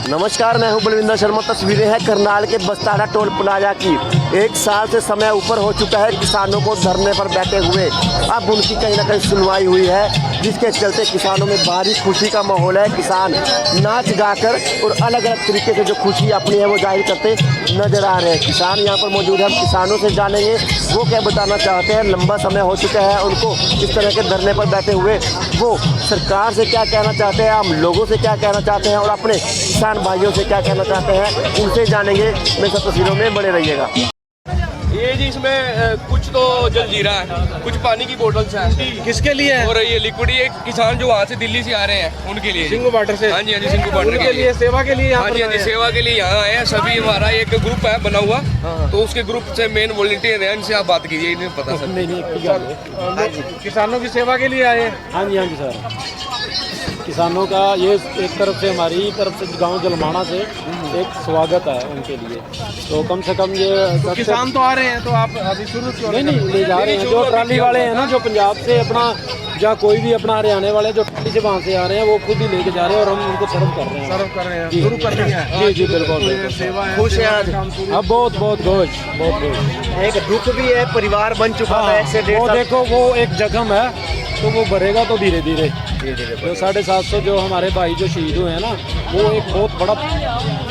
नमस्कार, मैं हूं बलविंदर शर्मा। तस्वीरें हैं करनाल के बस्ताड़ा टोल प्लाजा की। 1 साल से समय ऊपर हो चुका है किसानों को धरने पर बैठे हुए। अब उनकी कहीं ना कहीं सुनवाई हुई है, जिसके चलते किसानों में भारी खुशी का माहौल है। किसान नाच गाकर और अलग अलग तरीके से जो खुशी अपनी है वो जाहिर करते नजर आ रहे हैं। किसान यहाँ पर मौजूद है, हम किसानों से जानेंगे वो क्या बताना चाहते हैं। लंबा समय हो चुका है उनको इस तरह के धरने पर बैठे हुए, वो सरकार से क्या कहना चाहते हैं, आम लोगों से क्या कहना चाहते हैं और अपने किसान भाइयों से क्या कहना चाहते हैं, उनसे जानेंगे। मेरे साथ तस्वीरों में बने रहिएगा। ये जी इसमें कुछ तो जलजीरा है, कुछ पानी की बोतल्स हैं। किसके लिए है? और ये लिक्विड, ये किसान जो वहाँ से दिल्ली से आ रहे हैं उनके लिए, सिंगू बॉर्डर से। हाँ जी, हाँ जी, सिंगू बॉर्डर के लिए सेवा के लिए यहाँ हाँ पर जी, हाँ जी, सेवा के लिए यहाँ आए हैं सभी। हमारा एक ग्रुप है बना हुआ, तो उसके ग्रुप से मेन वॉलंटियर है, इनसे आप बात कीजिए, इन्हें पता सर। नहीं, किसानों की सेवा के लिए आए। हाँ जी सर, किसानों का ये एक तरफ से, हमारी तरफ से गांव जलमाना से एक स्वागत है उनके लिए। तो कम से कम ये किसान तो आ रहे हैं, तो आप अभी शुरू क्यों नहीं ले जा रहे हैं। जो ट्राली वाले हैं ना, जो पंजाब से अपना या कोई भी अपना हरियाणा वाले जो ट्राली से वहाँ से आ रहे हैं, वो खुद ही लेके जा रहे हैं और हम उनको सर्व कर रहे हैं। सर्व कर रहे हैं, शुरू कर रहे हैं। जी बिल्कुल। सेवा है, खुश है आज? अब बहुत खुश। एक दुख भी है, परिवार बन चुका है ऐसे वो देखो, वो एक जख्म है तो वो भरेगा तो धीरे धीरे जो 750 जो हमारे भाई जो शहीद हुए हैं ना, वो एक बहुत बड़ा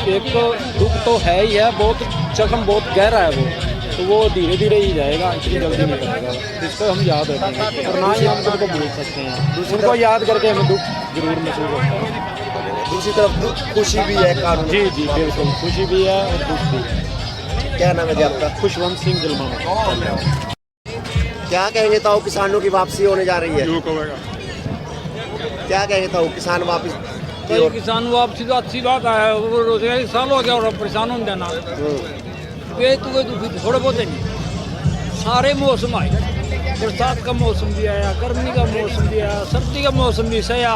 एक दुख तो है ही है। बहुत जख्म बहुत गहरा है वो, तो वो धीरे धीरे ही जाएगा, इतनी जल्दी नहीं जाएगा। इसको हम याद रखेंगे और ना ही हम उनको भूल सकते हैं। उनको याद करके हमें दुख जरूर महसूस होता है। दूसरी तरफ खुशी भी है कानून। जी बिल्कुल, खुशी भी है और दुख भी है। क्या नाम है जी आपका? खुशवंत सिंह जलमाना। क्या कहेंगे ताऊ, किसानों की वापसी होने जा रही है? क्या कहेंगे ताऊ, किसान वापस की ओर? किसान वापसी तो अच्छी बात है। वो रोजगार साल हो गया और परेशान होने देना थोड़े बहुत नहीं। सारे मौसम आए, बरसात का मौसम भी आया, गर्मी का मौसम भी आया, सर्दी का मौसम भी सया।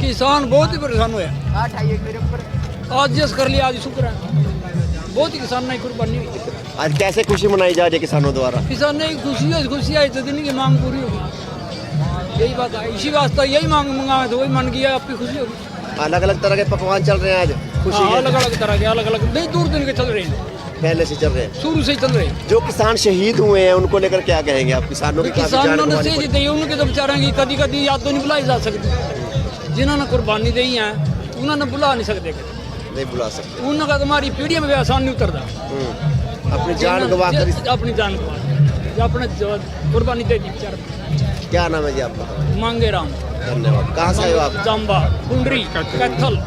किसान बहुत ही परेशान हुए। आज जस कर लिया, आज शुक्र है। बहुत ही किसान ने कुर्बानी हुई। आज कैसे खुशी मनाई जा रही है किसानों द्वारा? किसान ने खुशी आई तो दिन की मांग पूरी होगी, यही बात है। इसी वास्ते यही मांग मंगाए तो वही मन किया, आपकी खुशी होगी। अलग अलग तरह के पकवान चल रहे हैं आज, खुशी है। अलग अलग तरह के, अलग अलग नहीं, दूर दिन के चल रहे हैं, पहले से चल रहे हैं, शुरू से ही चल रहे हैं। जो किसान शहीद हुए हैं उनको लेकर क्या कहेंगे आप? किसानों की काफी जान किसानों ने गंवानी से पड़ी। दी, उनके तो बेचारे की कदी कदी याद तो नहीं बुलाई जा सकती। जिन्होंने कुर्बानी दी है उन्होंने बुला नहीं सकते, नहीं बुला सकते। उनका तुम्हारी पीढ़ी में भी आसान नहीं उतरता। अपनी जान गवा कर, अपनी जान गवा, अपने कुर्बानी दे दी बेचारे। क्या नाम है जी आपका? मांगे राम। धन्यवाद। कहाँ से आए हो आप? जाम्बा, कुंडरी, कैथल।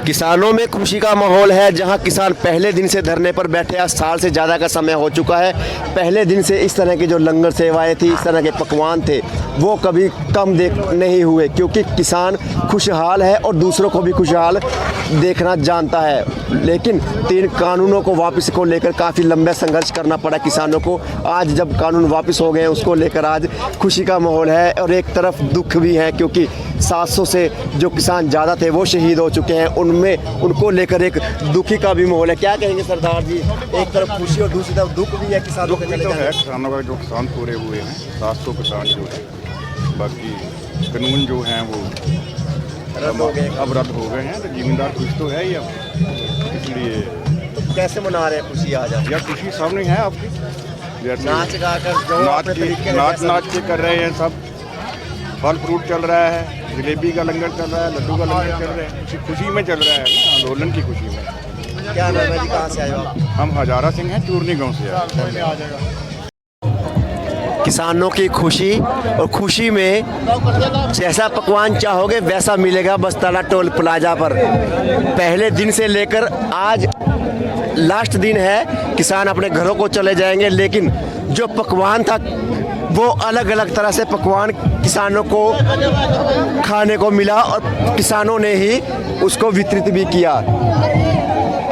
किसानों में खुशी का माहौल है, जहां किसान पहले दिन से धरने पर बैठे हैं। साल से ज़्यादा का समय हो चुका है। पहले दिन से इस तरह की जो लंगर सेवाएं थी, इस तरह के पकवान थे, वो कभी कम नहीं हुए, क्योंकि किसान खुशहाल है और दूसरों को भी खुशहाल देखना जानता है। लेकिन 3 कानूनों को वापस को लेकर काफ़ी लंबा संघर्ष करना पड़ा किसानों को। आज जब कानून वापस हो गए, उसको लेकर आज खुशी का माहौल है और एक तरफ दुख भी है, क्योंकि 700 से जो किसान ज़्यादा थे वो शहीद हो चुके हैं। उनको लेकर एक दुखी का भी माहौल है। क्या कहेंगे सरदार जी? एक तरफ खुशी और दूसरी तरफ दुख भी है किसानों के चले जाने। किसानों का जो किसान पूरे हुए हैं, 700 किसान जो है, बाकी कानून जो हैं वो अब रद्द हो गए हैं। तो जिम्मेदार खुश तो है ही अब, इसलिए तो कैसे मना रहे हैं खुशी आज आप? यह खुशी सामने है आपकी। जैसे नाच गाकर जो अपने तरीके से नाच के कर रहे हैं सब। फल फ्रूट चल रहा है, जलेबी का लंगर चल रहा है, लड्डू का लंगर चल रहा है। खुशी में चल रहा है ना, आंदोलन की खुशी में। क्या नाम है जी, कहाँ से आए हो आप? हम हजारा सिंह हैं, चूरनी गांव से आए। किसानों की खुशी, और खुशी में जैसा पकवान चाहोगे वैसा मिलेगा बस्ताड़ा टोल प्लाजा पर। पहले दिन से लेकर आज लास्ट दिन है, किसान अपने घरों को चले जाएंगे, लेकिन जो पकवान था वो अलग अलग तरह से पकवान किसानों को खाने को मिला और किसानों ने ही उसको वितरित भी किया।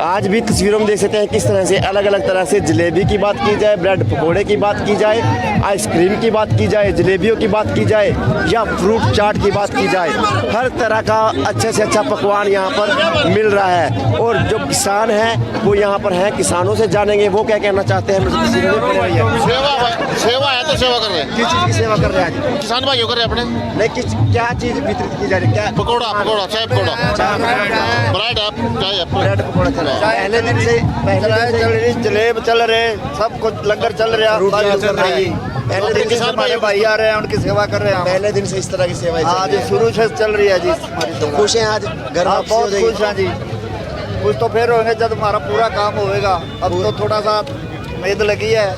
आज भी तस्वीरों में देख सकते हैं किस तरह से अलग अलग तरह से जलेबी की बात की जाए, ब्रेड पकोड़े की बात की जाए, आइसक्रीम की बात की जाए, जलेबियों की बात की जाए या फ्रूट चाट की बात की जाए, हर तरह का अच्छे से अच्छा पकवान यहाँ पर मिल रहा है। और जो किसान हैं वो यहाँ पर हैं, किसानों से जानेंगे वो क्या कहना चाहते हैं। तस्वीरों में पड़े हुए हैं। सेवा है तो सेवा कर रहे हैं। किस चीज़ की सेवा कर रहे हैं आज? किसान भाइयों कर रहे हैं अपने। नहीं, किस क्या चीज़ वितरित की जा रही है? क्या पकौड़ा पकौड़ा चाय पकौड़ा ब्रेड है चाय है। ब्रेड पकौड़ा चल रहा है पहले दिन से चल रही जलेब चल रहे सब कुछ लंगर चल रहा पहले दिन से हमारे भाई आ रहे हैं उनकी सेवा कर रहे हैं। पहले दिन से इस तरह की सेवा आज शुरू से चल रही है जी हमारी सेवा। खुश हैं आज घर हाँ, वापसी हो बहुत जाएगी? खुश हैं जी। कुछ तो फिर होंगे जब हमारा पूरा काम होएगा। अब तो थोड़ा सा उम्मीद लगी है,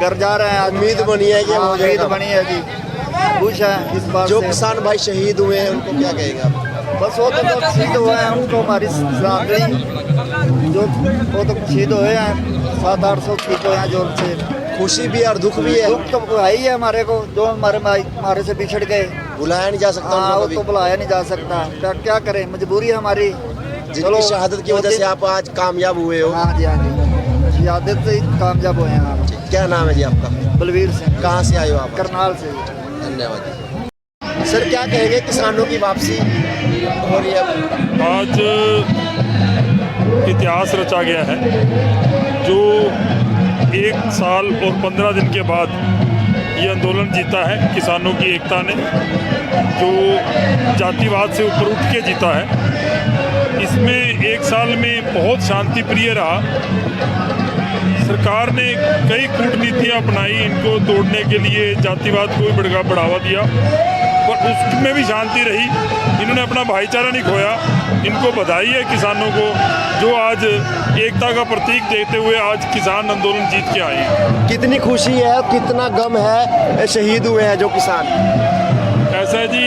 घर जा रहे हैं। उम्मीद बनी है कि हाँ, हो उम्मीद जाएगा। बनी है जी, खुश है इस बात जो से। किसान भाई शहीद हुए हैं उनको क्या कहेंगे आप? बस वो तो शहीद हुए हैं, उनको हमारी श्रद्धांजलि जो वो तो शहीद हुए हैं 700-800 शहीद हुए हैं। जो उनसे खुशी भी और दुख भी है। दुख तो है ही है हमारे को, जो हमारे से बिछड़ गए। बुलाया नहीं जा सकता हाँ, उनको वो कभी। तो बुलाया नहीं जा सकता। क्या करें, मजबूरी है हमारी। जिनकी शहादत की वजह से आप आज कामयाब हुए हो। हाँ जी, हाँ जी, शहादत से ही कामयाब हुए हैं आप। क्या नाम है जी आपका? बलवीर सिंह। कहाँ से आए हो आप? करनाल से। धन्यवाद। सर क्या कहेंगे, किसानों की वापसी हो रही है अब? आज इतिहास रचा गया है। जो 1 साल और 15 दिन के बाद ये आंदोलन जीता है किसानों की एकता ने, जो जातिवाद से ऊपर उठ के जीता है। इसमें 1 साल में बहुत शांति प्रिय रहा। सरकार ने कई कूटनीतियाँ अपनाई इनको तोड़ने के लिए, जातिवाद को भी बढ़ावा दिया, पर उसमें भी शांति रही। इन्होंने अपना भाईचारा नहीं खोया। इनको बधाई है किसानों को, जो आज एकता का प्रतीक देते हुए आज किसान आंदोलन जीत के आए। कितनी खुशी है, कितना गम है, शहीद हुए हैं जो किसान? ऐसा है जी,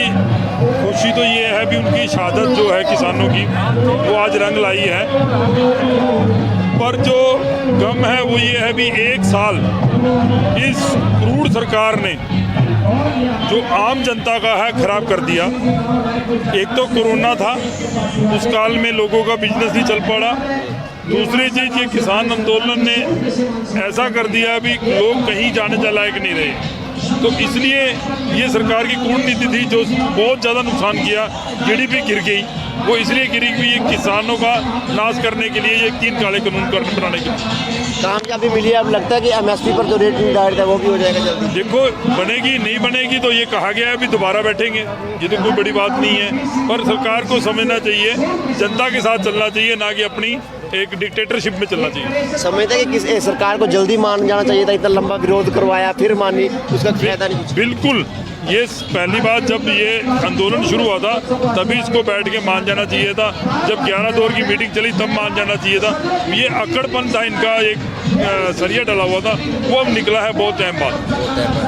खुशी तो ये है भी उनकी शहादत जो है किसानों की वो आज रंग लाई है, पर जो गम है वो ये है भी 1 साल इस क्रूर सरकार ने जो आम जनता का है खराब कर दिया। एक तो कोरोना था, उस काल में लोगों का बिजनेस नहीं चल पड़ा। दूसरी चीज़ ये किसान आंदोलन ने ऐसा कर दिया भी लोग कहीं जाने लायक नहीं रहे। तो इसलिए ये सरकार की कूटनीति थी जो बहुत ज़्यादा नुकसान किया। जीडीपी गिर गई, वो इसलिए गिरी कि ये किसानों का नाश करने के लिए ये 3 काले कानून बनाने के लिए कामयाबी मिली है। अब लगता है कि एमएसपी पर जो रेट निर्धारित है वो भी हो जाएगा जल्दी। देखो, बनेगी नहीं बनेगी तो ये कहा गया है अभी दोबारा बैठेंगे, ये तो कोई बड़ी बात नहीं है। पर सरकार को समझना चाहिए, जनता के साथ चलना चाहिए, ना कि अपनी एक डिक्टेटरशिप में चलना चाहिए। समझते हैं कि किस सरकार को जल्दी मान जाना चाहिए था, इतना लंबा विरोध करवाया फिर मानी, उसका फायदा नहीं कुछ। बिल्कुल, ये पहली बात जब ये आंदोलन शुरू हुआ था तभी इसको बैठ के मान जाना चाहिए था। जब 11 दौर की मीटिंग चली तब मान जाना चाहिए था। ये अकड़पन था इनका, एक सरिया डला हुआ था, वो अब निकला है बहुत टाइम बाद।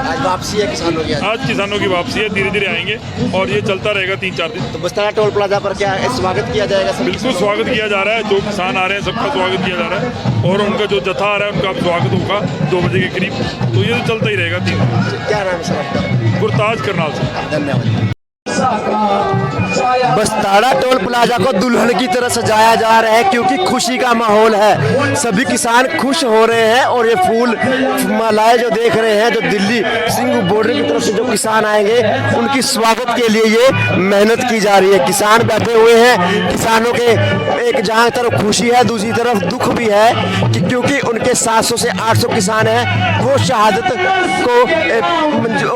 आज वापसी है किसानों की। आज किसानों की वापसी है, धीरे धीरे आएंगे और ये चलता रहेगा 3-4 दिन। तो बस्तारा टोल प्लाजा पर क्या स्वागत किया जाएगा? बिल्कुल स्वागत किया जा रहा है, जो किसान आ रहे हैं सबका स्वागत किया जा रहा है और उनका जो जत्था आ रहा है उनका अब स्वागत होगा 2 बजे के करीब। तो ये तो चलता ही रहेगा 3 दिन। क्या नाम है सर आपका? गुरताज करनाल से। धन्यवाद। बस्तारा टोल प्लाजा को दुल्हन की तरह सजाया जा रहा है क्योंकि खुशी का माहौल है। सभी किसान खुश हो रहे हैं और ये फूल मालाएं जो देख रहे हैं, जो दिल्ली सिंह बॉर्डर की तरफ से जो किसान आएंगे उनकी स्वागत के लिए ये मेहनत की जा रही है। किसान बैठे हुए हैं, किसानों के एक जहाँ तरफ खुशी है दूसरी तरफ दुख भी है कि क्योंकि उनके 700 से 800 किसान हैं वो शहादत को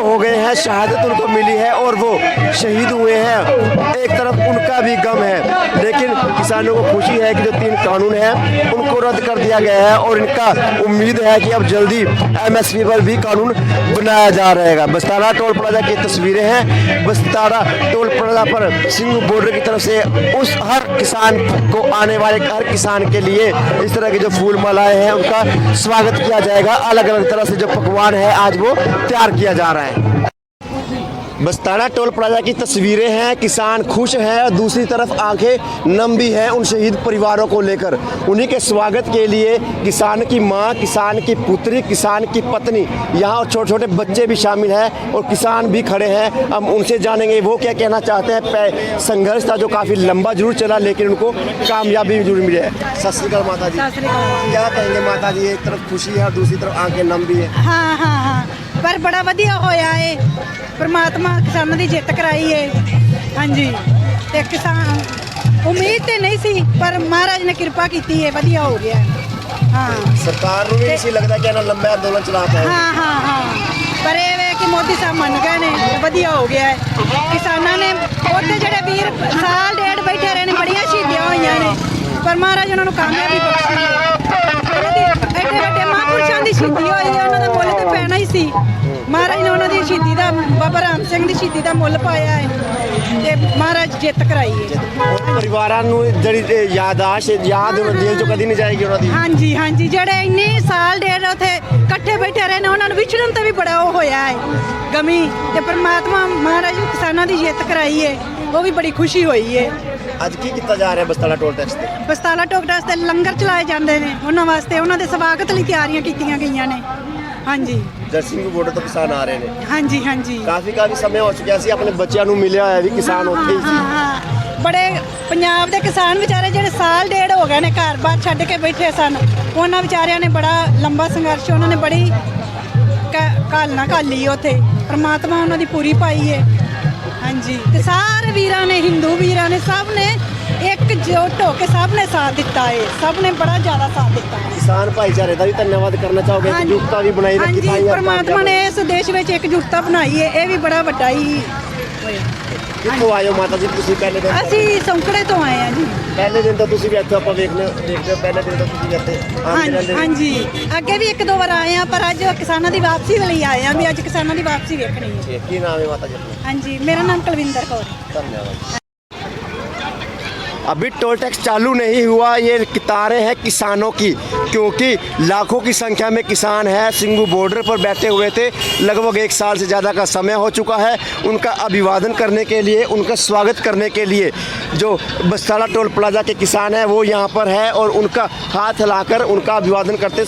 हो गए हैं, शहादत उनको मिली है और वो शहीद हुए हैं। एक तरफ उनका भी गम है, लेकिन किसानों को खुशी है कि जो 3 कानून हैं उनको रद्द कर दिया गया है और इनका उम्मीद है कि अब जल्दी एमएसपी पर भी कानून बनाया जा रहेगा। बस्तारा टोल प्लाजा की तस्वीरें हैं। बस्तारा टोल प्लाजा पर सिंह बॉर्डर की तरफ से उस हर किसान को आने वाले हर किसान के लिए इस तरह के जो फूल मालाएं हैं उनका स्वागत किया जाएगा। अलग अलग तरह से जो पकवान है आज वो तैयार किया जा रहा है। बस्ताना टोल प्लाजा की तस्वीरें हैं। किसान खुश हैं और दूसरी तरफ आंखें नम भी हैं उन शहीद परिवारों को लेकर। उन्हीं के स्वागत के लिए किसान की मां, किसान की पुत्री, किसान की पत्नी, यहाँ छोटे छोटे बच्चे भी शामिल हैं और किसान भी खड़े हैं। अब उनसे जानेंगे वो क्या कहना चाहते हैं। संघर्ष था जो काफ़ी लंबा जरूर चला, लेकिन उनको कामयाबी जरूर मिली है। सत श्री अकाल माता जी। क्या कहेंगे माता जी, एक तरफ खुशी है और दूसरी तरफ आंखें नम भी है। हाँ हाँ हाँ, पर बड़ा ਵਧੀਆ ਹੋਇਆ ਏ। परमात्मा किसानों की जित कराई है। हाँ जी, ते किसान उम्मीद तो नहीं सी, पर महाराज ने कृपा की है, वधिया हो गया। हाँ, सरकार को भी इसी लगता है कि ना लंबा आंदोलन चलाता है। हाँ हाँ हाँ, पर ये कि मोदी साहब मन गए ने, वधिया हो गया है। किसानों ने उत्थे जेडे वीर साल डेढ़ बैठे रहे ने, बड़ियां शहीदियां होईयां ने, पर महाराज उन्होंने कामयाबी बख्शी है। एडे वड्डे महापुरुषों की शहीदी होई है, उन्होंने मुੱਲ तो पैना ही सी। महाराज ने उन्होंने शहीदी का, बाबा राम सिंह की शहीदी का मुੱਲ पाया है ते महाराज जित कराई है। परिवारां नूं ਜਿਹੜੀ ਯਾਦਾਸ਼ਤ ਯਾਦ ਦਿਲ ਚੋਂ ਕਦੀ ਨਹੀਂ ਜਾਏਗੀ ਉਹਨਾਂ ਦੀ। हाँ जी हाँ जी, ਜਿਹੜੇ ਇੰਨੇ ਸਾਲ ਡੇਢ ਉੱਥੇ ਇਕੱਠੇ ਬੈਠੇ ਰਹੇ ਨੇ, ਉਹਨਾਂ ਨੂੰ ਵਿਛੜਨ ਤੇ ਵੀ ਬੜਾ ਉਹ ਹੋਇਆ ਹੈ ਗਮੀ, ਤੇ ਪਰਮਾਤਮਾ ਮਹਾਰਾਜ ਕਿਸਾਨਾਂ ਦੀ ਜਿੱਤ ਕਰਾਈ ਹੈ, ਉਹ ਵੀ ਬੜੀ ਖੁਸ਼ੀ ਹੋਈ ਹੈ। ਅੱਜ ਕੀ ਕੀਤਾ ਜਾ ਰਿਹਾ ਬਸਤਾਲਾ ਟੋਲ ਟੈਕਸ ਤੇ? ਬਸਤਾਲਾ ਟੋਲ ਟੈਕਸ ਤੇ ਲੰਗਰ ਚਲਾਏ ਜਾਂਦੇ ਨੇ, ਉਹਨਾਂ ਵਾਸਤੇ ਉਹਨਾਂ ਦੇ ਸਵਾਗਤ ਲਈ ਤਿਆਰੀਆਂ ਕੀਤੀਆਂ ਗਈਆਂ ਨੇ। ਹਾਂਜੀ, ਜਰਸਿੰਘ ਬੋਰਡਰ ਤੋਂ ਕਿਸਾਨ ਆ ਰਹੇ ਨੇ। ਹਾਂਜੀ ਹਾਂਜੀ, ਕਾਫੀ ਸਮੇਂ ਹੋ ਚੁੱਕਿਆ ਸੀ, ਆਪਣੇ ਬੱਚਿਆਂ ਨੂੰ ਮਿਲਿਆ ਹੋਇਆ ਵੀ ਕਿਸਾਨ ਉੱਥੇ ਹੀ ਸੀ। ਹਾਂ, ਬੜੇ ਪੰਜਾਬ ਦੇ ਕਿਸਾਨ ਵਿਚਾਰੇ ਜਿਹੜੇ ਸਾਲ ਡੇਢ ਹੋ ਗਏ ਨੇ ਘਰ-ਬਾਰ ਛੱਡ ਕੇ ਬੈਠੇ ਸਨ, ਉਹਨਾਂ ਵਿਚਾਰਿਆਂ ਨੇ ਬੜਾ ਲੰਬਾ ਸੰਘਰਸ਼, ਉਹਨਾਂ ਨੇ ਬੜੀ ਘਾਲਣਾ ਘਾਲੀ ਉੱਥੇ। ਪਰਮਾਤਮਾ ਉਹਨਾਂ ਦੀ ਪੂਰੀ ਪਾਈ ਹੈ। ਹਾਂਜੀ, ਤੇ ਸਾਰੇ ਵੀਰਾਂ ਨੇ, ਹਿੰਦੂ ਵੀਰਾਂ ਨੇ, ਸਭ ਨੇ एकजुट होकर सब ने साथ दिता है, सब ने बड़ा ज़्यादा साथ दिता है। किसान भाईचारे का भी धन्यवाद करना चाहोगे? एकजुटता भी बनाई रखी है। परमात्मा ने इस देश में एकजुटता बनाई है, ये भी बड़ा वड्डा ही होया। कित्थों आए हो माता जी तुसीं? पहले दिन असीं सौंकड़े तो आए हैं जी। पहले दिन तो तुसीं भी इत्थे आपां देखदे हो, पहले दिन तो तुसीं इत्थे आंदे रहंदे? हाँ जी, अगे भी एक दो बार आए हैं, पर अज किसानों की वापसी वाली आए हैं भी, अज किसानों की वापसी देखनी है। की नाम है माता जी अपना? हाँ जी, मेरा नाम कुलविंदर कौर। धन्यवाद। अभी टोल टैक्स चालू नहीं हुआ, ये कतारें हैं किसानों की, क्योंकि लाखों की संख्या में किसान हैं। सिंघू बॉर्डर पर बैठे हुए थे, लगभग 1 साल से ज़्यादा का समय हो चुका है। उनका अभिवादन करने के लिए, उनका स्वागत करने के लिए जो बस्ताला टोल प्लाजा के किसान हैं वो यहाँ पर है और उनका हाथ हिलाकर उनका अभिवादन करते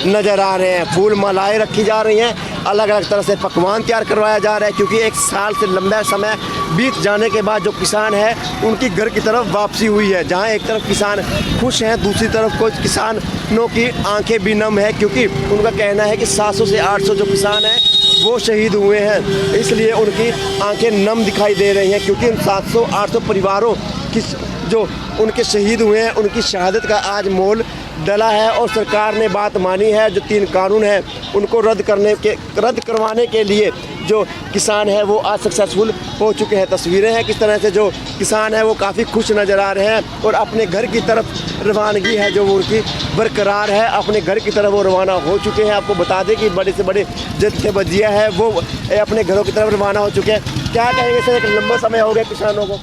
नज़र आ रहे हैं। फूल मालाएँ रखी जा रही हैं, अलग अलग तरह से पकवान तैयार करवाया जा रहा है, क्योंकि 1 साल से लंबा समय बीत जाने के बाद जो किसान है उनकी घर की तरफ वापसी हुई है। जहां एक तरफ किसान खुश हैं, दूसरी तरफ कुछ किसानों की आंखें भी नम है, क्योंकि उनका कहना है कि 700 से 800 जो किसान हैं वो शहीद हुए हैं, इसलिए उनकी आंखें नम दिखाई दे रही हैं। क्योंकि 700-800 परिवारों की जो उनके शहीद हुए हैं, उनकी शहादत का आज मोल डला है और सरकार ने बात मानी है। जो 3 कानून हैं उनको रद्द करवाने के लिए जो किसान है वो आज सक्सेसफुल हो चुके हैं। तस्वीरें हैं किस तरह से जो किसान है वो काफ़ी खुश नज़र आ रहे हैं और अपने घर की तरफ रवानगी है जो वो उनकी बरकरार है, अपने घर की तरफ वो रवाना हो चुके हैं। आपको बता दें कि बड़े से बड़े जत्थेबंदियाँ हैं वो अपने घरों की तरफ रवाना हो चुके हैं। क्या कहेंगे सर, एक लंबा समय हो गया किसानों को?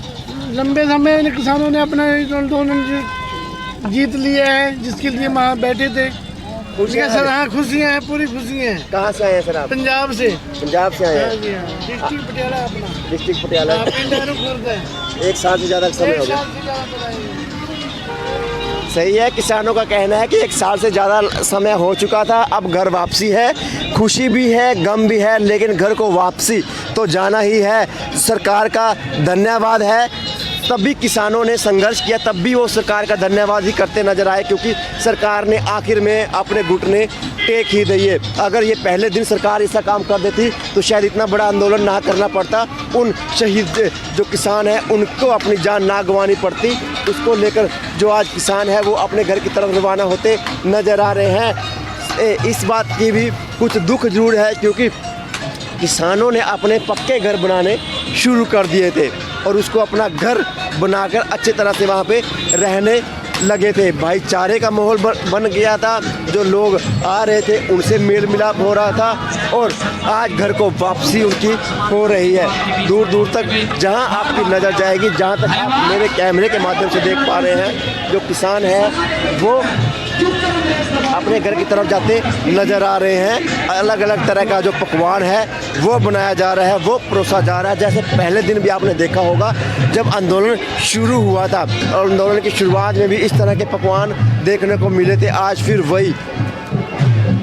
लंबे समय में किसानों ने अपना आंदोलन जीत लिया है, जिसके लिए वहाँ बैठे थे। सर हाँ, खुशियाँ हैं, पूरी खुशियाँ हैं। कहाँ से आए हैं सर आप? पंजाब से। पंजाब से आए हैं? डिस्ट्रिक्ट पटियाला अपना। डिस्ट्रिक्ट पटियाला। 1 साल से ज़्यादा समय हो गया। सही है, किसानों का कहना है कि 1 साल से ज़्यादा समय हो चुका था, अब घर वापसी है। खुशी भी है, गम भी है, लेकिन घर को वापसी तो जाना ही है। सरकार का धन्यवाद है, तब भी किसानों ने संघर्ष किया, तब भी वो सरकार का धन्यवाद ही करते नजर आए, क्योंकि सरकार ने आखिर में अपने घुटने टेक ही दिए। अगर ये पहले दिन सरकार ऐसा काम कर देती तो शायद इतना बड़ा आंदोलन ना करना पड़ता, उन शहीद जो किसान हैं उनको अपनी जान ना गंवानी पड़ती। उसको लेकर जो आज किसान है वो अपने घर की तरफ रवाना होते नज़र आ रहे हैं। इस बात की भी कुछ दुख जरूर है, क्योंकि किसानों ने अपने पक्के घर बनाने शुरू कर दिए थे और उसको अपना घर बनाकर अच्छी तरह से वहाँ पे रहने लगे थे। भाईचारे का माहौल बन गया था, जो लोग आ रहे थे उनसे मेल मिलाप हो रहा था और आज घर को वापसी उनकी हो रही है। दूर दूर तक जहाँ आपकी नज़र जाएगी, जहाँ तक आप मेरे कैमरे के माध्यम से देख पा रहे हैं, जो किसान है वो अपने घर की तरफ जाते नज़र आ रहे हैं। अलग अलग तरह का जो पकवान है वो बनाया जा रहा है, वो परोसा जा रहा है। जैसे पहले दिन भी आपने देखा होगा जब आंदोलन शुरू हुआ था और आंदोलन की शुरुआत में भी इस तरह के पकवान देखने को मिले थे। आज फिर वही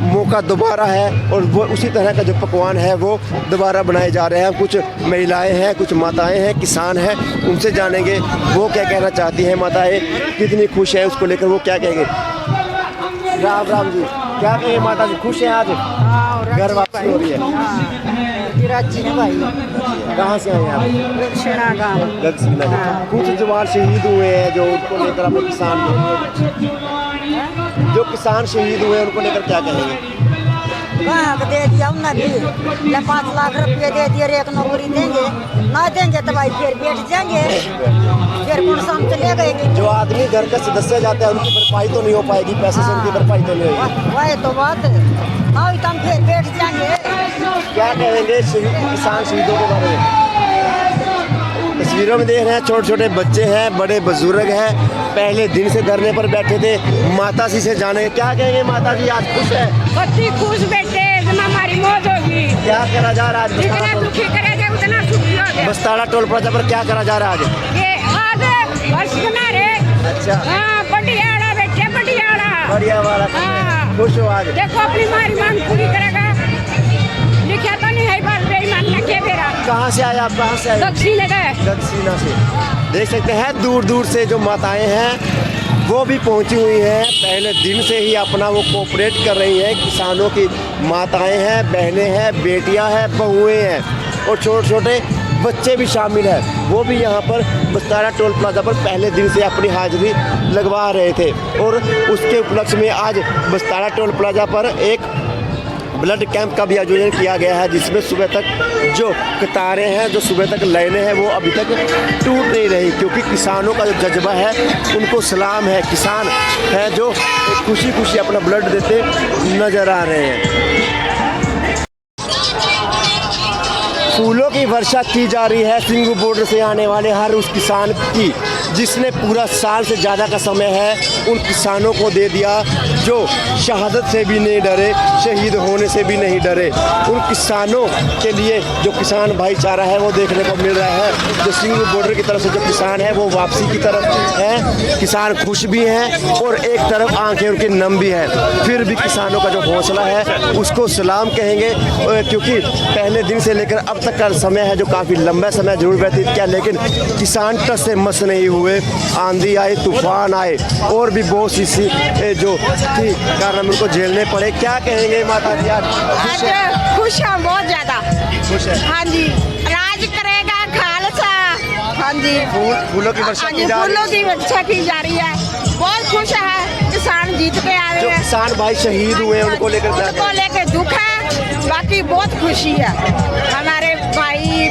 मौका दोबारा है और वो उसी तरह का जो पकवान है वो दोबारा बनाए जा रहे हैं। कुछ महिलाएं हैं, कुछ माताएं हैं, किसान हैं, उनसे जानेंगे वो क्या कहना चाहती हैं। माताएं कितनी खुश हैं उसको लेकर, वो क्या कहेंगे। राम राम जी, क्या कहेंगे माता जी, खुश हैं आज? घर वापसी हो रही है। भाई कहाँ से आए आप? गाँव। कुछ जवान शहीद हुए हैं जो उनको लेकर अपने किसान जो किसान शहीद हुए हैं उनको लेकर क्या कहेंगे। कहाँ दे दिया उन्होंने भी 5 लाख रुपये दे दिए, एक नौकरी देंगे, ना देंगे तो भाई फिर बैठ जाएंगे, फिर कौन सा हम चले गए। जो आदमी घर का सदस्य जाता है उनकी भरपाई तो नहीं हो पाएगी, पैसे से उनकी भरपाई तो नहीं होगी। वही तो बात है, हाँ हम फिर बैठ जाएंगे। क्या कहेंगे किसान शहीदों के बारे में। तस्वीरों में देख रहे हैं छोटे छोटे बच्चे हैं, बड़े बुजुर्ग हैं, पहले दिन से धरने पर बैठे थे। माता जी से जाने क्या कहेंगे। माता जी आज खुश है? बच्ची खुश बैठे, हमारी मौज होगी। क्या करा जा रहा है जितना दुखी करेगा उतना सुखी होगा। बस्ताड़ा टोल प्लाजा पर क्या करा जा रहा है आज? ये आज बस बना रहे। अच्छा, हाँ पटियाला बैठे, पटियाला बढ़िया वाला। हाँ। खुश हो आज? देखो अपनी मारी मांग पूरी करेगा। लिखा तो नहीं है बात, बेईमान न के बेरा। कहाँ से आए आप? कहाँ से आए? दक्षिण गए। दक्षिणा से। देख सकते हैं दूर दूर से जो माताएं हैं वो भी पहुंची हुई हैं। पहले दिन से ही अपना वो कोऑपरेट कर रही हैं। किसानों की माताएं हैं, बहनें हैं, बेटियां हैं, बहुएं हैं और छोटे छोटे बच्चे भी शामिल हैं। वो भी यहाँ पर बस्तारा टोल प्लाजा पर पहले दिन से अपनी हाजिरी लगवा रहे थे और उसके उपलक्ष्य में आज बस्तारा टोल प्लाजा पर एक ब्लड कैंप का भी आयोजन किया गया है, जिसमें सुबह तक जो कतारें हैं, जो सुबह तक लाइनें हैं वो अभी तक टूट नहीं रही, क्योंकि किसानों का जो जज्बा है उनको सलाम है। किसान है जो खुशी खुशी अपना ब्लड देते नजर आ रहे हैं। फूलों की वर्षा की जा रही है सिंगू बॉर्डर से आने वाले हर उस किसान की जिसने पूरा साल से ज़्यादा का समय है उन किसानों को दे दिया जो शहादत से भी नहीं डरे, शहीद होने से भी नहीं डरे। उन किसानों के लिए जो किसान भाईचारा है वो देखने को मिल रहा है। जो सिंगू बॉर्डर की तरफ से जो किसान है वो वापसी की तरफ है। किसान खुश भी हैं और एक तरफ आंखें उनकी नम भी है। फिर भी किसानों का जो हौसला है उसको सलाम कहेंगे, क्योंकि पहले दिन से लेकर अब तक का समय है जो काफ़ी लंबा समय जरूर व्यतीत किया, लेकिन किसान टस से मस नहीं हुए। आंधी आए, तूफान आए और भी बहुत सी जो थी कारण उनको झेलने पड़े। क्या कहेंगे माता जी आज? खुश है, बहुत ज्यादा खुश है। हाँ जी, राज करेगा खालसा। हाँ जी, फूलों की वर्षा की जा रही है। फूलों की वर्षा की जा रही है। बहुत खुश है, किसान जीत के आ जो रहे हैं। किसान भाई शहीद हुए हैं उनको लेकर दुख है, बाकी बहुत खुशी है। हमारे भाई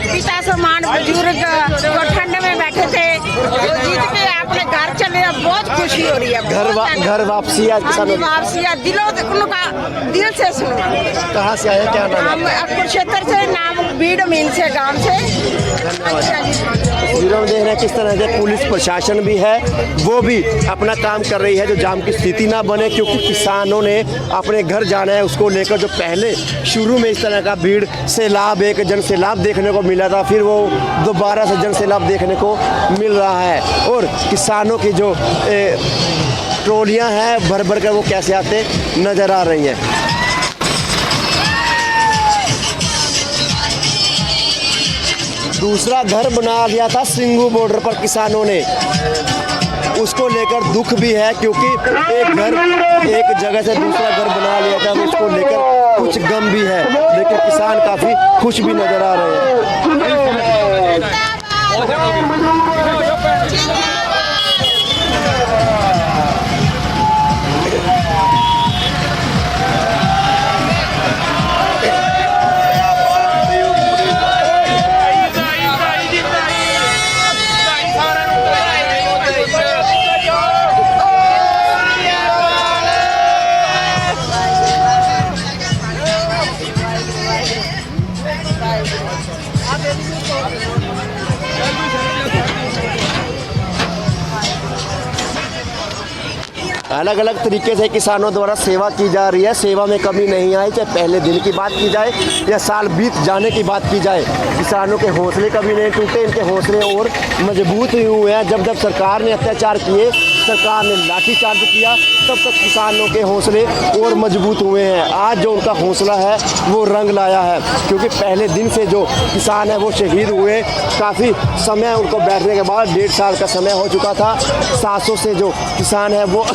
पिता समान बुजुर्ग जो ठंड में बैठे थे जो जीत के अपने घर चले, बहुत खुशी हो रही है। घर वापसी आज किसानों की। वापसी दिलों का दिल से सुनो। कहाँ से आए, क्या नाम? हम कुरुक्षेत्र से, नाम बीड़ मील से, गांव से। तस्वीरों में देख रहे हैं किस तरह से पुलिस प्रशासन भी है वो भी अपना काम कर रही है जो जाम की स्थिति ना बने, क्योंकि किसानों ने अपने घर जाना है उसको लेकर। जो पहले शुरू में इस तरह का भीड़ सैलाब, एक जन सैलाब देखने को मिला था, फिर वो दोबारा से जन सैलाब देखने को मिल रहा है। और किसानों की जो ट्रॉलियां हैं भर भर कर वो कैसे आते नजर आ रही हैं। दूसरा घर बना लिया था सिंगू बॉर्डर पर किसानों ने, उसको लेकर दुख भी है, क्योंकि एक घर एक जगह से दूसरा घर बना लिया था, उसको लेकर कुछ गम भी है, लेकिन किसान काफ़ी खुश भी नजर आ रहे हैं। अलग अलग तरीके से किसानों द्वारा सेवा की जा रही है। सेवा में कमी नहीं आई, चाहे पहले दिन की बात की जाए या साल बीत जाने की बात की जाए। किसानों के हौसले कभी नहीं टूटे, इनके हौसले और मजबूत ही हुए हैं। जब जब सरकार ने अत्याचार किए, सरकार ने लाठीचार्ज किया, तब तक किसानों के हौसले और मजबूत हुए हैं। आज जो उनका हौसला है वो रंग लाया है, क्योंकि पहले दिन से जो किसान है वो शहीद हुए। काफ़ी समय उनको बैठने के बाद 1.5 साल का समय हो चुका था। 700 से जो किसान है वो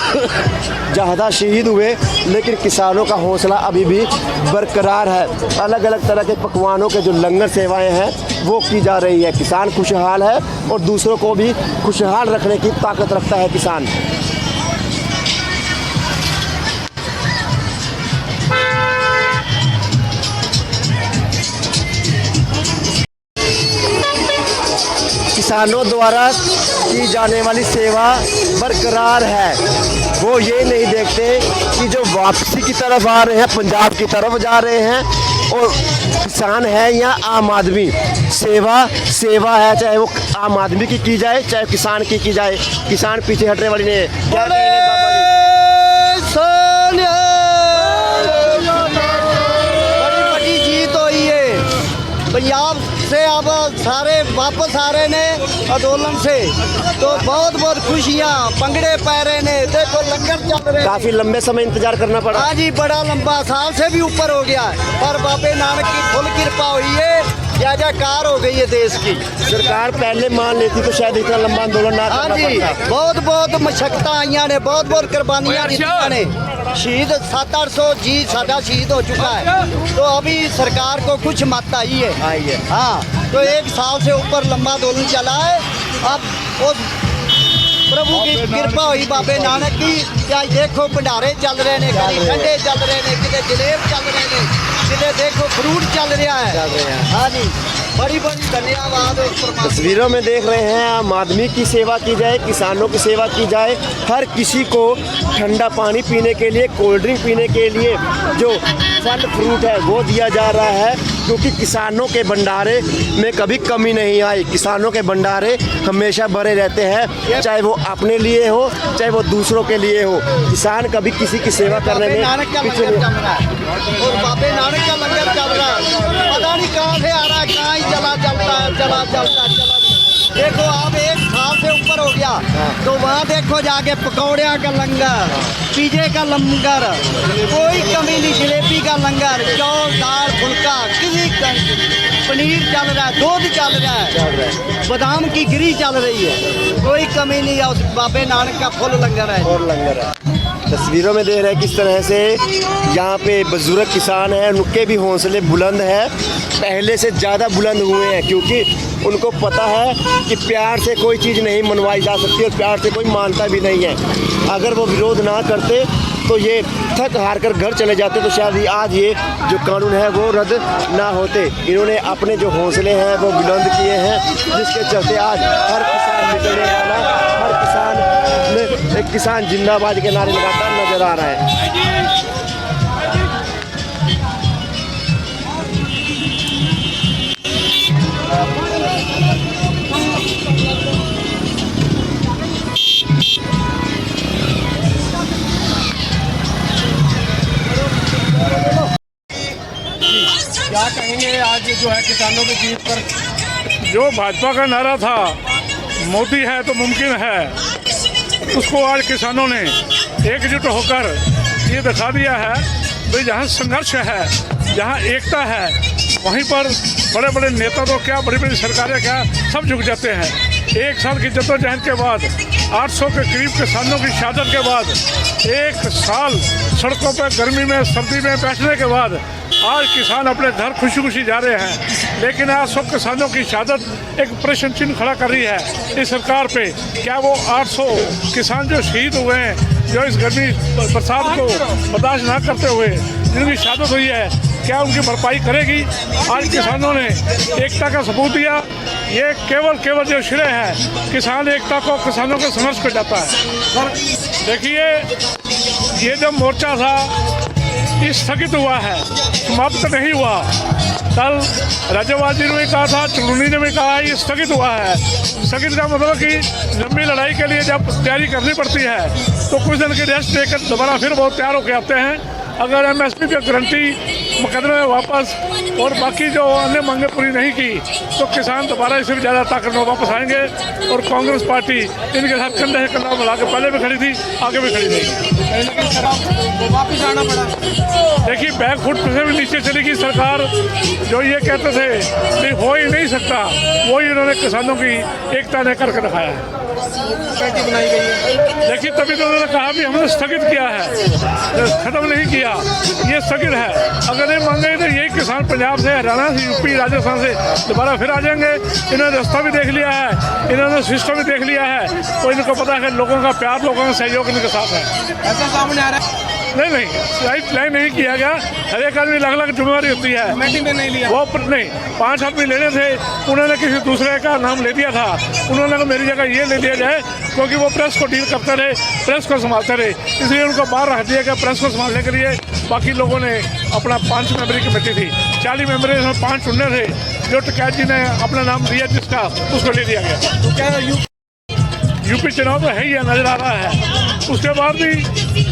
ज़्यादा शहीद हुए, लेकिन किसानों का हौसला अभी भी बरकरार है। अलग अलग तरह के पकवानों के जो लंगर सेवाएं हैं वो की जा रही है। किसान खुशहाल है और दूसरों को भी खुशहाल रखने की ताकत रखता है किसान। किसानों द्वारा की जाने वाली सेवा बरकरार है। वो ये नहीं देखते कि जो वापसी की तरफ आ रहे हैं, पंजाब की तरफ जा रहे हैं, और किसान है या आम आदमी, सेवा सेवा है। चाहे वो आम आदमी की जाए, चाहे किसान की जाए। किसान पीछे हटने वाली नहीं है। क्या कहेंगे बाबा जी? बड़ी बड़ी जीत हुई है पंजाब से। अब सारे वापस आ रहे ने आंदोलन से, तो बहुत बहुत खुशियाँ, पंगड़े पै रहे ने। देखो लंगर चल रहे। काफी लंबे समय इंतजार करना पड़ा। हाँ जी, बड़ा लंबा, साल से भी ऊपर हो गया है, पर बाबे नानक की फुल कृपा हुई है। जय जयकार हो गई है देश की। सरकार पहले मान लेती तो शायद इतना लंबा आंदोलन ना हाँ करना जी, पड़ता। बहुत बहुत मशक्कतां आईयां ने, बहुत बहुत कुर्बानियां दित्तियां ने। शहीद 700-800 जी साडा शहीद हो चुका है, तो अभी सरकार को कुछ मत आई है। हाँ, तो 1 साल से ऊपर लंबा आंदोलन चला है। अब उस प्रभु की कृपा हुई बाबे नानक की। क्या देखो भंडारे चल रहे हैं, कभी ठंडे चल रहे हैं, कितने जलेब चल रहे हैं, कितने देखो फ्रूट चल रहा है। हाँ जी, बड़ी बड़ी धन्यवाद उस परमात्मा। तस्वीरों में देख रहे हैं, आम आदमी की सेवा की जाए, किसानों की सेवा की जाए। हर किसी को ठंडा पानी पीने के लिए, कोल्ड ड्रिंक पीने के लिए जो फल फ्रूट है वो दिया जा रहा है, क्योंकि किसानों के भंडारे में कभी कमी नहीं आई। किसानों के भंडारे हमेशा भरे रहते हैं, चाहे वो अपने लिए हो, चाहे वो दूसरों के लिए हो। किसान कभी किसी की सेवा करने में पीछे नहीं। और बाबे नानक का लंगर चल रहा है, पता नहीं कहाँ से आ रहा है, कहाँ ही चला चलता। देखो अब 1 साल से ऊपर हो गया, तो वहाँ देखो जाके पकौड़िया का लंगर, पिज्जे का लंगर, कोई कमी नहीं। जलेबी का लंगर, चौल दाल फुल्का, किसी का पनीर चल रहा है, दूध चल रहा है, बादाम की गिरी चल रही है, कोई कमी नहीं है। उस बाबे नानक का फुल लंगर है। और लंगर है। तस्वीरों में देख रहे हैं किस तरह से यहाँ पे बुजुर्ग किसान हैं, उनके भी हौसले बुलंद हैं, पहले से ज़्यादा बुलंद हुए हैं, क्योंकि उनको पता है कि प्यार से कोई चीज़ नहीं मनवाई जा सकती और प्यार से कोई मानता भी नहीं है। अगर वो विरोध ना करते तो ये थक हार कर घर चले जाते, तो शायद आज ये जो कानून है वो रद्द ना होते। इन्होंने अपने जो हौसले हैं वो बुलंद किए हैं, जिसके चलते आज हर किसान निकलने वाला, हर किसान में एक किसान जिंदाबाद के नारे लगातार नजर आ रहा है। क्या कहेंगे आज जो है किसानों की जीत पर? जो भाजपा का नारा था, मोदी है तो मुमकिन है, उसको आज किसानों ने एकजुट होकर ये दिखा दिया है। भाई जहाँ संघर्ष है, जहाँ एकता है, वहीं पर बड़े बड़े नेता तो क्या, बड़ी बड़ी सरकारें क्या, सब झुक जाते हैं। 1 साल की जद्दोजहद के बाद, 800 के करीब किसानों की शहादत के बाद, 1 साल सड़कों पर गर्मी में सर्दी में बैठने के बाद आज किसान अपने घर खुशी खुशी जा रहे हैं। लेकिन आज सब किसानों की शहादत एक प्रश्न चिन्ह खड़ा कर रही है इस सरकार पे। क्या वो 800 किसान जो शहीद हुए हैं, जो इस गर्मी बरसात को बर्दाश्त ना करते हुए जिनकी शहादत हुई है, क्या उनकी भरपाई करेगी? आज किसानों ने एकता का सबूत दिया। ये केवल जो श्रेय है किसान एकता को, किसानों के संघर्ष को जाता है। देखिए, ये जो मोर्चा था ये स्थगित हुआ है, समाप्त नहीं हुआ। कल राज्यपाल जी ने भी कहा था, चुनूनी ने भी कहा, ये स्थगित हुआ है। स्थगित का मतलब कि लंबी लड़ाई के लिए जब तैयारी करनी पड़ती है तो कुछ दिन की रेस्ट लेकर दोबारा फिर बहुत तैयार होकर आते हैं। अगर MSP पे गारंटी मुकदमे में वापस और बाकी जो अन्य मांगे पूरी नहीं की तो किसान दोबारा इससे भी ज़्यादा ताकत में वापस आएंगे और कांग्रेस पार्टी इनके साथ कंधे से कंधा मिला के पहले भी खड़ी थी, आगे भी खड़ी रहेगी। वापिस आना पड़ा। देखिए बैकफुट से भी नीचे चली गई सरकार। जो ये कहते थे कि हो ही नहीं सकता, वो ही इन्होंने किसानों की एकता ने करके दिखाया है। बनाई गई है। देखिए तभी तो उन्होंने कहा भी हमने स्थगित किया है, खत्म नहीं किया, ये स्थगित है। अगर नहीं मांगे तो यही किसान पंजाब से, हरियाणा से, यूपी, राजस्थान से दोबारा फिर आ जाएंगे। इन्होंने रास्ता भी देख लिया है, इन्होंने सिस्टम भी देख लिया है, तो इनको पता है कि लोगों का प्यार, लोगों का सहयोग इनके साथ है। ऐसा सामने आ रहा है। नहीं, राइट लाइन नहीं किया गया। हर एक आदमी अलग अलग जिम्मेवारी होती है। कमेटी में नहीं लिया वो नहीं, 5 आदमी लेने थे, उन्होंने किसी दूसरे का नाम ले दिया था। उन्होंने कहा मेरी जगह ये ले लिया जाए, क्योंकि वो प्रेस को डील करते रहे, प्रेस को संभालते रहे, इसलिए उनको बाहर रख दिया गया प्रेस को संभालने के लिए। बाकी लोगों ने अपना 5 मेंबरी कमेटी थी, 40 मेंबर इसमें 5 चुनने थे। जो टिकैत जी ने अपना नाम दिया जिसका, उसको ले दिया गया। तो क्या यूपी चुनाव तो है ही है, नजर आ रहा है। उसके बाद भी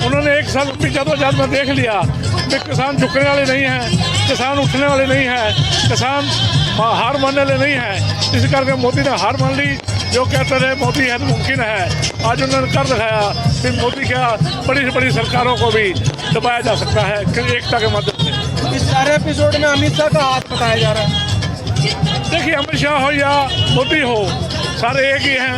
उन्होंने 1 साल अपनी जदोजहद में देख लिया कि किसान झुकने वाले नहीं हैं, किसान उठने वाले नहीं हैं, किसान हार मानने वाले नहीं हैं। इसी करके मोदी ने हार मान ली। जो कहते रहे मोदी है तो मुमकिन है, आज उन्होंने कर दिखाया कि मोदी क्या बड़ी से बड़ी सरकारों को भी दबाया जा सकता है एकता के माध्यम से। इस सारे एपिसोड में अमित शाह का हाथ बताया जा रहा है। देखिए अमित शाह हो या मोदी हो, सारे एक ही हैं,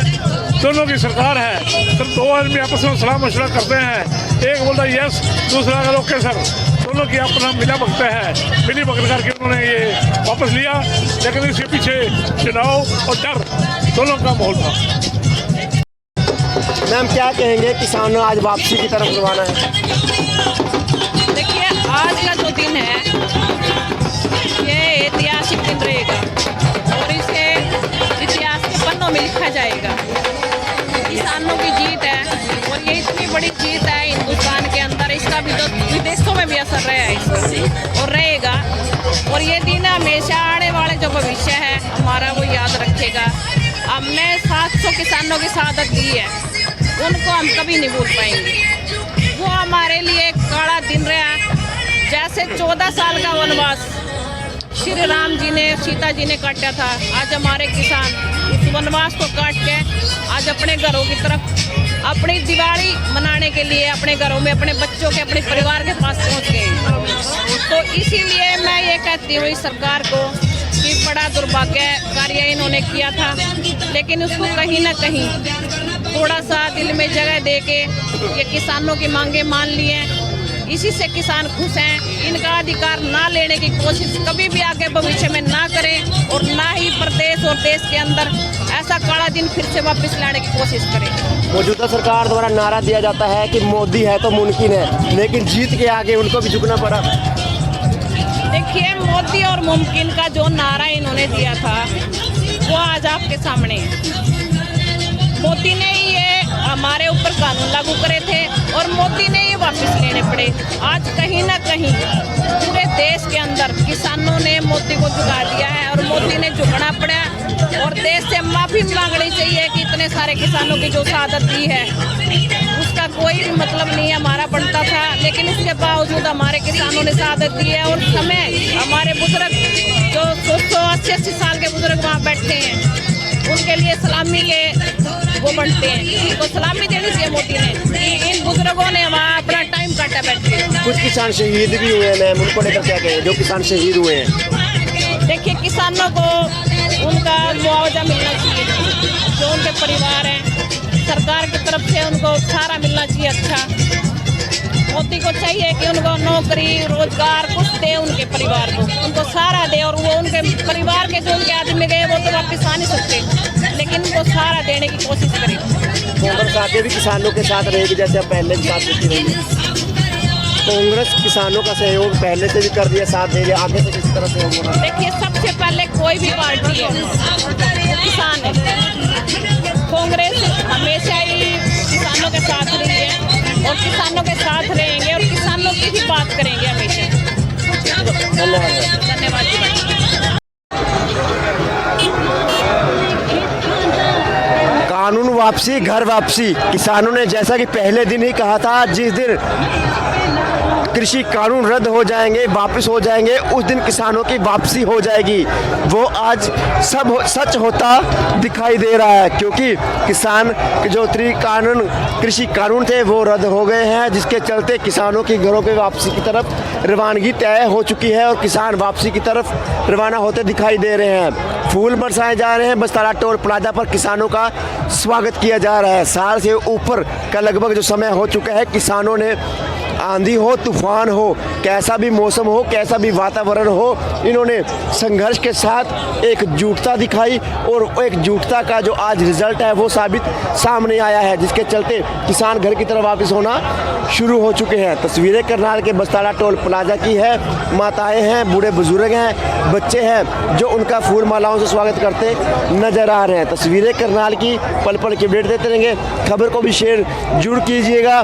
दोनों की सरकार है। तो 2 आदमी आपस में सलाह मशवरा करते हैं, एक बोलता है यस, दूसरा अगर ओके सर। दोनों की अपना मिला बकते हैं, मिली बकत करके उन्होंने ये वापस लिया। लेकिन इसके पीछे चुनाव और डर दोनों का माहौल था। मैम क्या कहेंगे, किसानों आज वापसी की तरफ रवाना है? देखिए आज का जो दिन है ये ऐतिहासिक दिन रहेगा और इसे इतिहास के पन्नों में लिखा जाएगा। किसानों की जीत है और ये इतनी बड़ी जीत है हिंदुस्तान के अंदर, इसका भी तो विदेशों में भी असर रहा है इसका और रहेगा। और ये दिन हमेशा आने वाले जो भविष्य है हमारा वो याद रखेगा। हमने 700 किसानों की शहादत दी है, उनको हम कभी नहीं भूल पाएंगे। वो हमारे लिए एक काला दिन रहा। जैसे 14 साल का वनवास श्री राम जी ने, सीता जी ने काटा था, आज हमारे किसान उस वनवास को काट के आज अपने घरों की तरफ अपनी दिवाली मनाने के लिए अपने घरों में अपने बच्चों के, अपने परिवार के पास पहुंच गए। तो इसीलिए मैं ये कहती हूँ इस सरकार को कि बड़ा दुर्भाग्य कार्य इन्होंने किया था, लेकिन उसको कहीं ना कहीं थोड़ा सा दिल में जगह दे के ये किसानों की मांगे मान लिए, इसी से किसान खुश हैं। इनका अधिकार ना लेने की कोशिश कभी भी आगे भविष्य में ना करें और ना ही प्रदेश और देश के अंदर ऐसा काला दिन फिर से वापस लाने की कोशिश करें। मौजूदा सरकार द्वारा नारा दिया जाता है कि मोदी है तो मुमकिन है, लेकिन जीत के आगे उनको भी झुकना पड़ा। देखिए मोदी और मुमकिन का जो नारा इन्होंने दिया था वो आज आपके सामने है। मोदी ने ये हमारे ऊपर कानून लागू करे थे और मोदी ने ये वापस लेने पड़े। आज कहीं ना कहीं पूरे देश के अंदर किसानों ने मोदी को झुका दिया है और मोदी ने झुकना पड़ा और देश से माफी मांगनी चाहिए कि इतने सारे किसानों की जो शहादत दी है उसका कोई भी मतलब नहीं हमारा बनता था, लेकिन इसके बावजूद हमारे किसानों ने शहादत दी है। और समय हमारे बुजुर्ग जो 180 साल के बुजुर्ग वहाँ बैठे हैं उनके लिए सलामी के वो बनते हैं, उनको सलामी देनी चाहिए मोदी ने कि इन बुजुर्गों ने वहाँ अपना टाइम काटा बैठे। कुछ किसान शहीद भी हुए हैं मैम, उनको लेकर क्या कहें जो किसान शहीद हुए हैं? देखिए किसानों को उनका मुआवजा मिलना चाहिए, जो उनके परिवार हैं सरकार की तरफ से उनको सारा मिलना चाहिए। अच्छा मोदी को चाहिए कि उनको नौकरी रोजगार कुछ दे उनके परिवार को, उनको सारा दे और वो उनके परिवार के जो उनके आदमी गए वो तो वापस आ नहीं सकते, लेकिन उनको सारा देने की कोशिश करें। कांग्रेस आगे भी किसानों के साथ रहेगी जैसे अब पहले भी साथ देती रही। कांग्रेस किसानों का सहयोग पहले से भी कर दिया, साथ दे दिया, आगे से किस तरह सहयोग होना? देखिए सबसे पहले कोई भी पार्टी है किसान है, कांग्रेस हमेशा ही किसानों के साथ रही है और किसानों के साथ रहेंगे और किसानों की ही बात करेंगे हमेशा। धन्यवाद। धन्यवाद। कानून वापसी घर वापसी। किसानों ने जैसा कि पहले दिन ही कहा था, जिस दिन कृषि कानून रद्द हो जाएंगे, वापस हो जाएंगे, उस दिन किसानों की वापसी हो जाएगी। वो आज सब सच होता दिखाई दे रहा है, क्योंकि किसान के जो कानून कृषि कानून थे वो रद्द हो गए हैं, जिसके चलते किसानों की घरों के वापसी की तरफ रवानगी तय हो चुकी है और किसान वापसी की तरफ रवाना होते दिखाई दे रहे हैं। फूल बरसाए जा रहे हैं। बस्ताला टोल प्लाजा पर किसानों का स्वागत किया जा रहा है। साल से ऊपर का लगभग जो समय हो चुका है, किसानों ने आंधी हो, तूफान हो, कैसा भी मौसम हो, कैसा भी वातावरण हो, इन्होंने संघर्ष के साथ एकजुटता दिखाई और एकजुटता का जो आज रिजल्ट है वो सामने आया है, जिसके चलते किसान घर की तरफ वापस होना शुरू हो चुके हैं। तस्वीरें करनाल के बस्ताला टोल प्लाजा की है। माताएं हैं, बूढ़े बुजुर्ग हैं, बच्चे हैं जो उनका फूल मालाओं से स्वागत करते नजर आ रहे हैं। तस्वीरें करनाल की पल पल की अपडेट देते रहेंगे। खबर को भी शेयर जरूर कीजिएगा।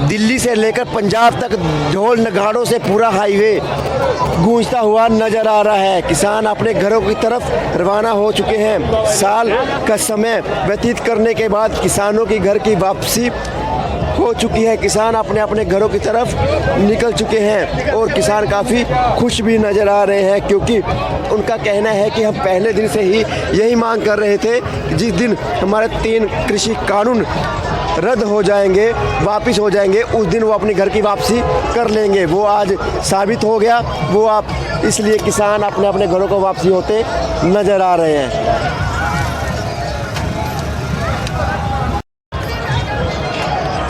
दिल्ली से लेकर पंजाब तक ढोल नगाड़ों से पूरा हाईवे गूंजता हुआ नजर आ रहा है। किसान अपने घरों की तरफ रवाना हो चुके हैं। साल का समय व्यतीत करने के बाद किसानों की घर की वापसी हो चुकी है। किसान अपने अपने घरों की तरफ निकल चुके हैं और किसान काफ़ी खुश भी नज़र आ रहे हैं, क्योंकि उनका कहना है कि हम पहले दिन से ही यही मांग कर रहे थे, जिस दिन हमारे 3 कृषि कानून रद्द हो जाएंगे, वापस हो जाएंगे, उस दिन वो अपने घर की वापसी कर लेंगे। वो आज साबित हो गया। वो आप इसलिए किसान अपने अपने घरों को वापसी होते नज़र आ रहे हैं।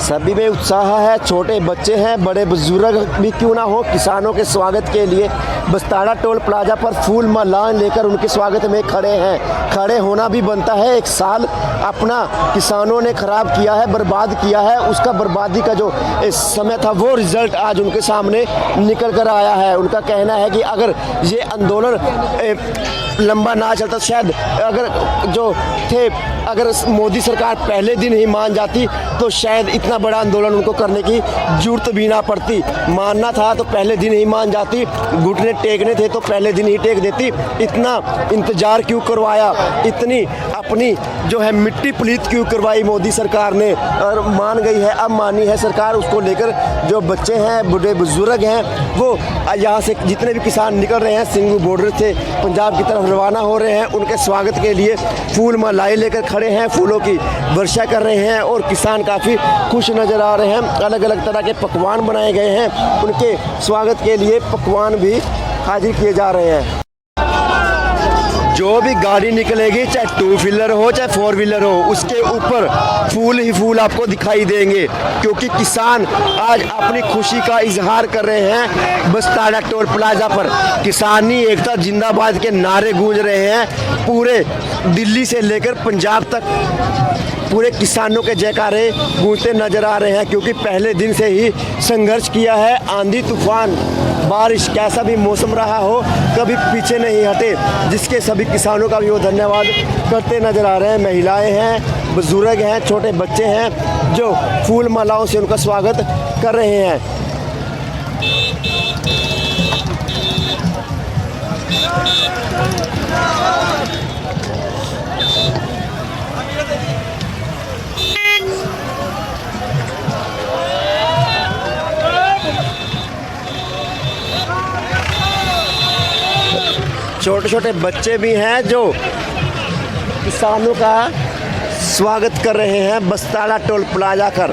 सभी में उत्साह है। छोटे बच्चे हैं, बड़े बुजुर्ग भी क्यों ना हो, किसानों के स्वागत के लिए बस्ताड़ा टोल प्लाजा पर फूल मालाएं लेकर उनके स्वागत में खड़े हैं। खड़े होना भी बनता है। एक साल अपना किसानों ने खराब किया है, बर्बाद किया है, उसका बर्बादी का जो समय था वो रिजल्ट आज उनके सामने निकल कर आया है। उनका कहना है कि अगर ये आंदोलन लंबा ना चलता, शायद अगर मोदी सरकार पहले दिन ही मान जाती तो शायद इतना बड़ा आंदोलन उनको करने की जरूरत भी ना पड़ती। मानना था तो पहले दिन ही मान जाती, घुटने टेकने थे तो पहले दिन ही टेक देती। इतना इंतजार क्यों करवाया, इतनी अपनी जो है मिट्टी पलीत क्यों करवाई मोदी सरकार ने। और मान गई है, अब मानी है सरकार। उसको लेकर जो बच्चे हैं, बूढ़े बुजुर्ग हैं, वो यहाँ से जितने भी किसान निकल रहे हैं, सिंगू बॉर्डर से पंजाब की तरफ रवाना हो रहे हैं, उनके स्वागत के लिए फूल मालाएं लेकर खड़े हैं, फूलों की वर्षा कर रहे हैं और किसान काफ़ी खुश नज़र आ रहे हैं। अलग अलग तरह के पकवान बनाए गए हैं, उनके स्वागत के लिए पकवान भी हाजिर किए जा रहे हैं। जो भी गाड़ी निकलेगी, चाहे 2 व्हीलर हो चाहे 4 व्हीलर हो, उसके ऊपर फूल ही फूल आपको दिखाई देंगे, क्योंकि किसान आज अपनी खुशी का इजहार कर रहे हैं। बस्ताड़ा टोल प्लाजा पर किसानी एकता जिंदाबाद के नारे गूंज रहे हैं। पूरे दिल्ली से लेकर पंजाब तक पूरे किसानों के जयकारे गूंजते नजर आ रहे हैं, क्योंकि पहले दिन से ही संघर्ष किया है। आंधी तूफान बारिश कैसा भी मौसम रहा हो, कभी पीछे नहीं हटे, जिसके सभी किसानों का भी वो धन्यवाद करते नजर आ रहे हैं। महिलाएं हैं, बुजुर्ग हैं, छोटे बच्चे हैं जो फूल मालाओं से उनका स्वागत कर रहे हैं। छोटे छोटे बच्चे भी हैं जो किसानों का स्वागत कर रहे हैं। बस्ताड़ा टोल प्लाजा कर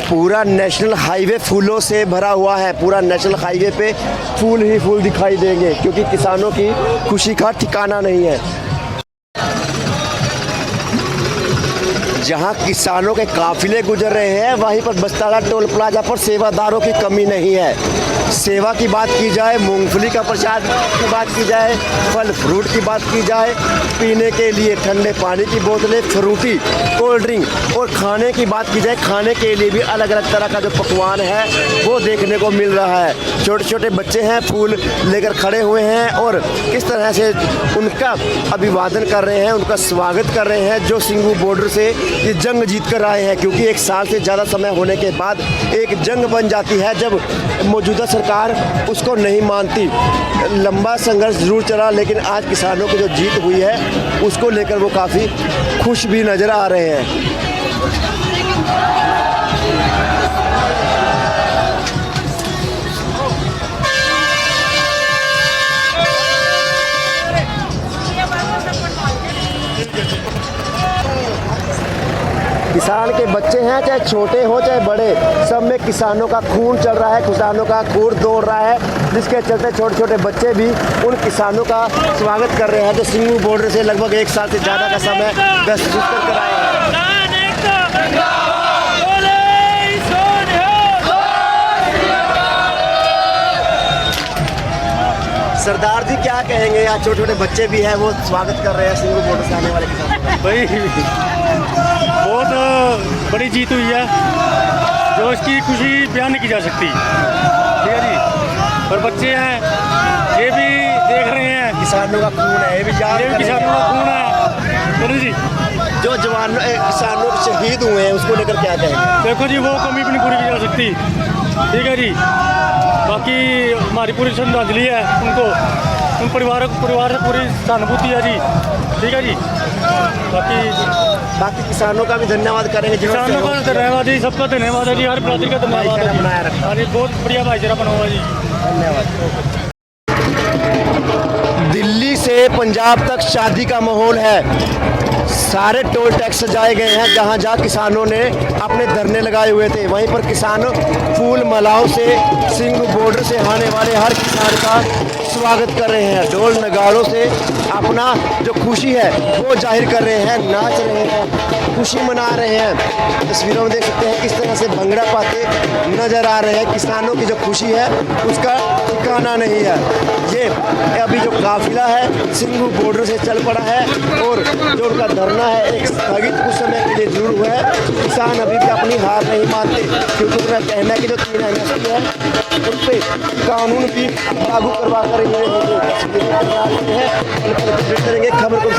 पूरा नेशनल हाईवे फूलों से भरा हुआ है। पूरा नेशनल हाईवे पे फूल ही फूल दिखाई देंगे, क्योंकि किसानों की खुशी का ठिकाना नहीं है। जहां किसानों के काफिले गुजर रहे हैं, वहीं पर बस्ताड़ा टोल प्लाजा पर सेवादारों की कमी नहीं है। सेवा की बात की जाए, मूंगफली का प्रसाद की बात की जाए, फल फ्रूट की बात की जाए, पीने के लिए ठंडे पानी की बोतलें, फ्रूटी, कोल्ड ड्रिंक और खाने की बात की जाए, खाने के लिए भी अलग अलग तरह का जो पकवान है वो देखने को मिल रहा है। छोटे छोटे बच्चे हैं, फूल लेकर खड़े हुए हैं और किस तरह से उनका अभिवादन कर रहे हैं, उनका स्वागत कर रहे हैं, जो सिंगू बॉर्डर से ये जंग जीत कर आए हैं। क्योंकि 1 साल से ज़्यादा समय होने के बाद एक जंग बन जाती है, जब मौजूदा सरकार उसको नहीं मानती। लंबा संघर्ष जरूर चला, लेकिन आज किसानों की जो जीत हुई है उसको लेकर वो काफ़ी खुश भी नज़र आ रहे हैं। किसान के बच्चे हैं, चाहे छोटे हों चाहे बड़े, सब में किसानों का खून चल रहा है, किसानों का खून दौड़ रहा है, जिसके चलते छोटे छोटे बच्चे भी उन किसानों का स्वागत कर रहे हैं जो सिंगू बॉर्डर से लगभग 1 साल से ज़्यादा का समय महसूस कर आए हैं। सरदार जी क्या कहेंगे? यहाँ छोटे छोटे बच्चे भी हैं, वो स्वागत कर रहे हैं सिंगू बॉर्डर से आने वाले किसानों का। भाई बहुत बड़ी जीत हुई है, जो इसकी खुशी बयान नहीं की जा सकती। ठीक है जी, और बच्चे हैं ये भी देख रहे हैं, किसानों का खून है, ये भी किसानों का खून है। बोलो जी, जो जवान किसानों शहीद हुए हैं उसको लेकर क्या कहेंगे? देखो जी, वो कमी भी नहीं पूरी की जा सकती। ठीक है जी, बाकी हमारी पूरी श्रद्धांजलि है उनको, उन परिवार से पूरी सहानुभूति है जी। ठीक है जी, बाकी किसानों का भी धन्यवाद करेंगे। किसानों का धन्यवाद जी, सबका धन्यवाद है जी, हर प्रांत का धन्यवाद है। बनाया रखा जी, बहुत बढ़िया भाईचारा बना हुआ जी, धन्यवाद। दिल्ली से पंजाब तक शादी का माहौल है। सारे टोल टैक्स सजाए गए हैं, जहां जहां किसानों ने अपने धरने लगाए हुए थे, वहीं पर किसान फूल मालाओं से सिंगू बॉर्डर से आने वाले हर किसान का स्वागत कर रहे हैं। ढोल नगाड़ों से अपना जो खुशी है वो जाहिर कर रहे हैं, नाच रहे हैं, खुशी मना रहे हैं। तस्वीरों में देख सकते हैं किस तरह से भंगड़ा पाते नजर आ रहे हैं। किसानों की जो खुशी है उसका ठिकाना नहीं है। ये अभी जो काफिला है सिंगू बॉर्डर से चल पड़ा है, और जो उनका धरना है एक स्थगित कुछ समय के लिए जरूर हुआ है। किसान अभी भी अपनी हार नहीं मानते, क्योंकि उनका कहना है कि जो 3 MSP है उन पर कानून भी लागू करवा कर करेंगे। खबर को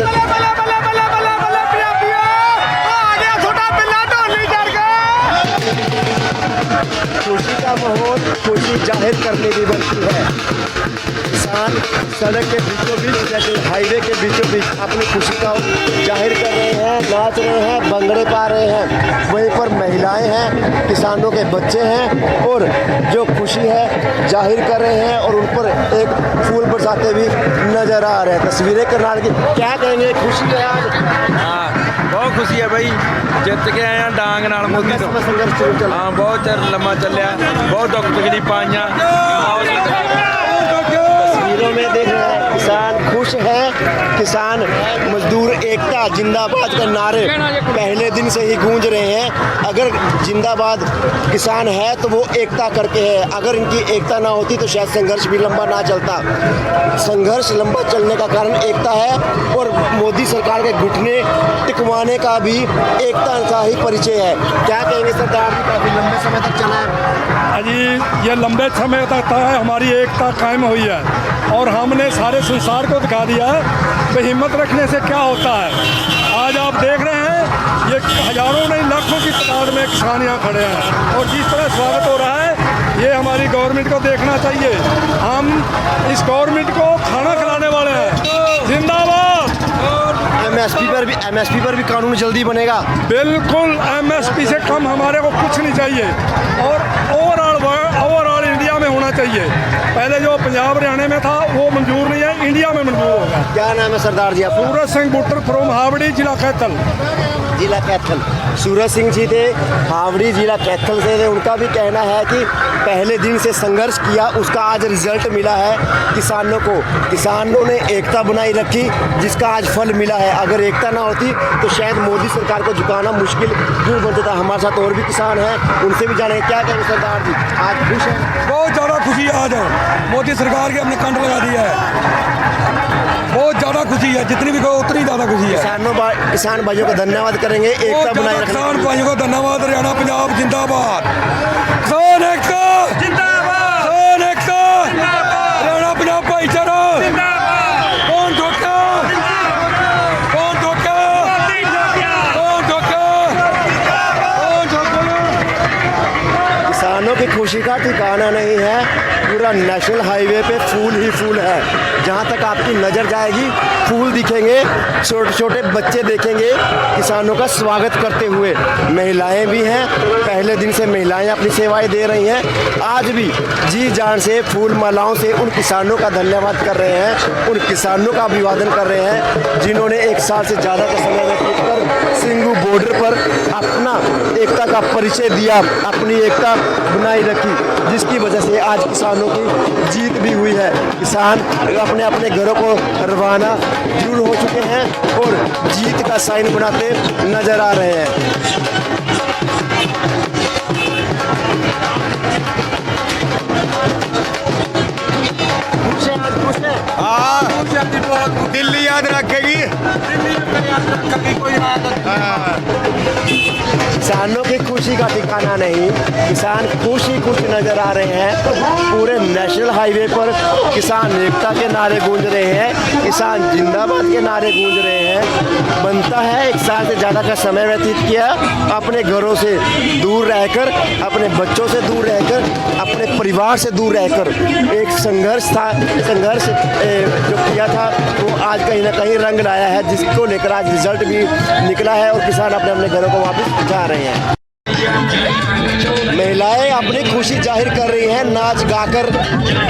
खुशी का माहौल खुशी जाहिर करने की बनती है। किसान सड़क के बीचों बीच जैसे हाईवे के बीचों बीच अपनी खुशी का जाहिर कर रहे हैं, नाच रहे हैं, भंगड़े पा रहे हैं। वहीं पर महिलाएं हैं, किसानों के बच्चे हैं, और जो खुशी है जाहिर कर रहे हैं, और उन पर एक फूल बरसाते भी नजर आ रहे हैं। तस्वीरें करनाल की क्या कहेंगे? खुशी है आज? बहुत खुशी है भाई, जित के आए हैं डांग नाल मोदी तो। संघर्ष हाँ, बहुत चर लम्बा चलिया, बहुत दुख तकलीफ आईयां। तस्वीरों में देख रहे हैं किसान खुश है। किसान मजदूर एकता जिंदाबाद का नारे पहले दिन से ही गूंज रहे हैं। अगर जिंदाबाद किसान है तो वो एकता करके है, अगर इनकी एकता ना होती तो शायद संघर्ष भी लंबा ना चलता। संघर्ष लंबा चलने का कारण एकता है, और मोदी सरकार के घुटने टिकवाने का भी एकता का ही परिचय है। क्या कहेंगे सरदार जी, काफी लंबे समय तक चला है जी, ये लंबे समय तक हमारी एकता कायम हुई है, और हमने सारे संसार को दिखा दिया है कि हिम्मत रखने से क्या होता है। आज आप देख रहे हैं ये हजारों नहीं लाखों की तादाद में किसान यहाँ खड़े हैं, और जिस तरह स्वागत हो रहा है ये हमारी गवर्नमेंट को देखना चाहिए। हम इस गवर्नमेंट को खाना खिलाने वाले हैं। जिंदाबाद। एमएसपी पर भी कानून जल्दी बनेगा। बिल्कुल, एमएसपी से कम हमारे को कुछ नहीं चाहिए, और ओवरऑल इंडिया में होना चाहिए। पहले जो पंजाब हरियाणा में था वो मंजूर नहीं है, इंडिया में मंजूर होगा। क्या नाम है सरदार जी आपका? सूरज सिंह बुट्टर फ्रॉम हावड़ी, जिला कैथल। जिला कैथल सूरज सिंह जी थे, हावड़ी जिला कैथल से थे। उनका भी कहना है कि पहले दिन से संघर्ष किया, उसका आज रिजल्ट मिला है किसानों को। किसानों ने एकता बनाई रखी, जिसका आज फल मिला है। अगर एकता ना होती तो शायद मोदी सरकार को झुकाना मुश्किल क्यों बन जाता। हमारे साथ और भी किसान हैं, उनसे भी जानेंगे क्या कहेंगे सरदार जी। आज खुश है? बहुत ज़्यादा खुशी आज मोदी सरकार के हमने कंठ लगा दिया है। बहुत ज़्यादा खुशी है, जितनी भी कहो उतनी ज़्यादा खुशी है। किसान भाइयों को धन्यवाद करेंगे, एकता बनाए रखने। किसान भाइयों को धन्यवाद। हरियाणा पंजाब जिंदाबाद। किसान एकता जिंदाबाद। किसान एकता हरियाणा पंजाब भाईचारा। कौन धोखा, कौन धोखा, कौन धोखा, कौन धोखा। किसानों की खुशी का ठिकाना नहीं है। पूरा नेशनल हाईवे पे फूल ही फूल है। जहाँ तक आपकी नज़र जाएगी फूल दिखेंगे, छोटे छोटे बच्चे देखेंगे किसानों का स्वागत करते हुए। महिलाएं भी हैं, पहले दिन से महिलाएं अपनी सेवाएं दे रही हैं। आज भी जी जान से फूल मालाओं से उन किसानों का धन्यवाद कर रहे हैं, उन किसानों का अभिवादन कर रहे हैं जिन्होंने 1 साल से ज़्यादा का समय व्यतीत कर सिंगू बॉर्डर पर अपना एकता का परिचय दिया, अपनी एकता बनाई रखी, जिसकी वजह से आज किसानों की जीत भी हुई है। किसान अपने अपने घरों को रवाना जरूर हो चुके हैं और जीत का साइन बनाते नजर आ रहे हैं। दिल्ली याद रखेगी। किसानों की खुशी का ठिकाना नहीं, किसान खुश ही खुश नजर आ रहे हैं। पूरे नेशनल हाईवे पर किसान एकता के नारे गूंज रहे हैं, किसान जिंदाबाद के नारे गूंज रहे हैं। बनता है 1 साल से ज़्यादा का समय व्यतीत किया अपने घरों से दूर रहकर, अपने बच्चों से दूर रहकर, अपने परिवार से दूर रहकर एक संघर्ष था, संघर्ष जो किया था वो आज कहीं ना कहीं रंग लाया है, जिसको लेकर आज रिजल्ट भी निकला है और किसान अपने अपने घरों को वापस जा रहे हैं। महिलाएं अपनी खुशी जाहिर कर रही हैं नाच गाकर।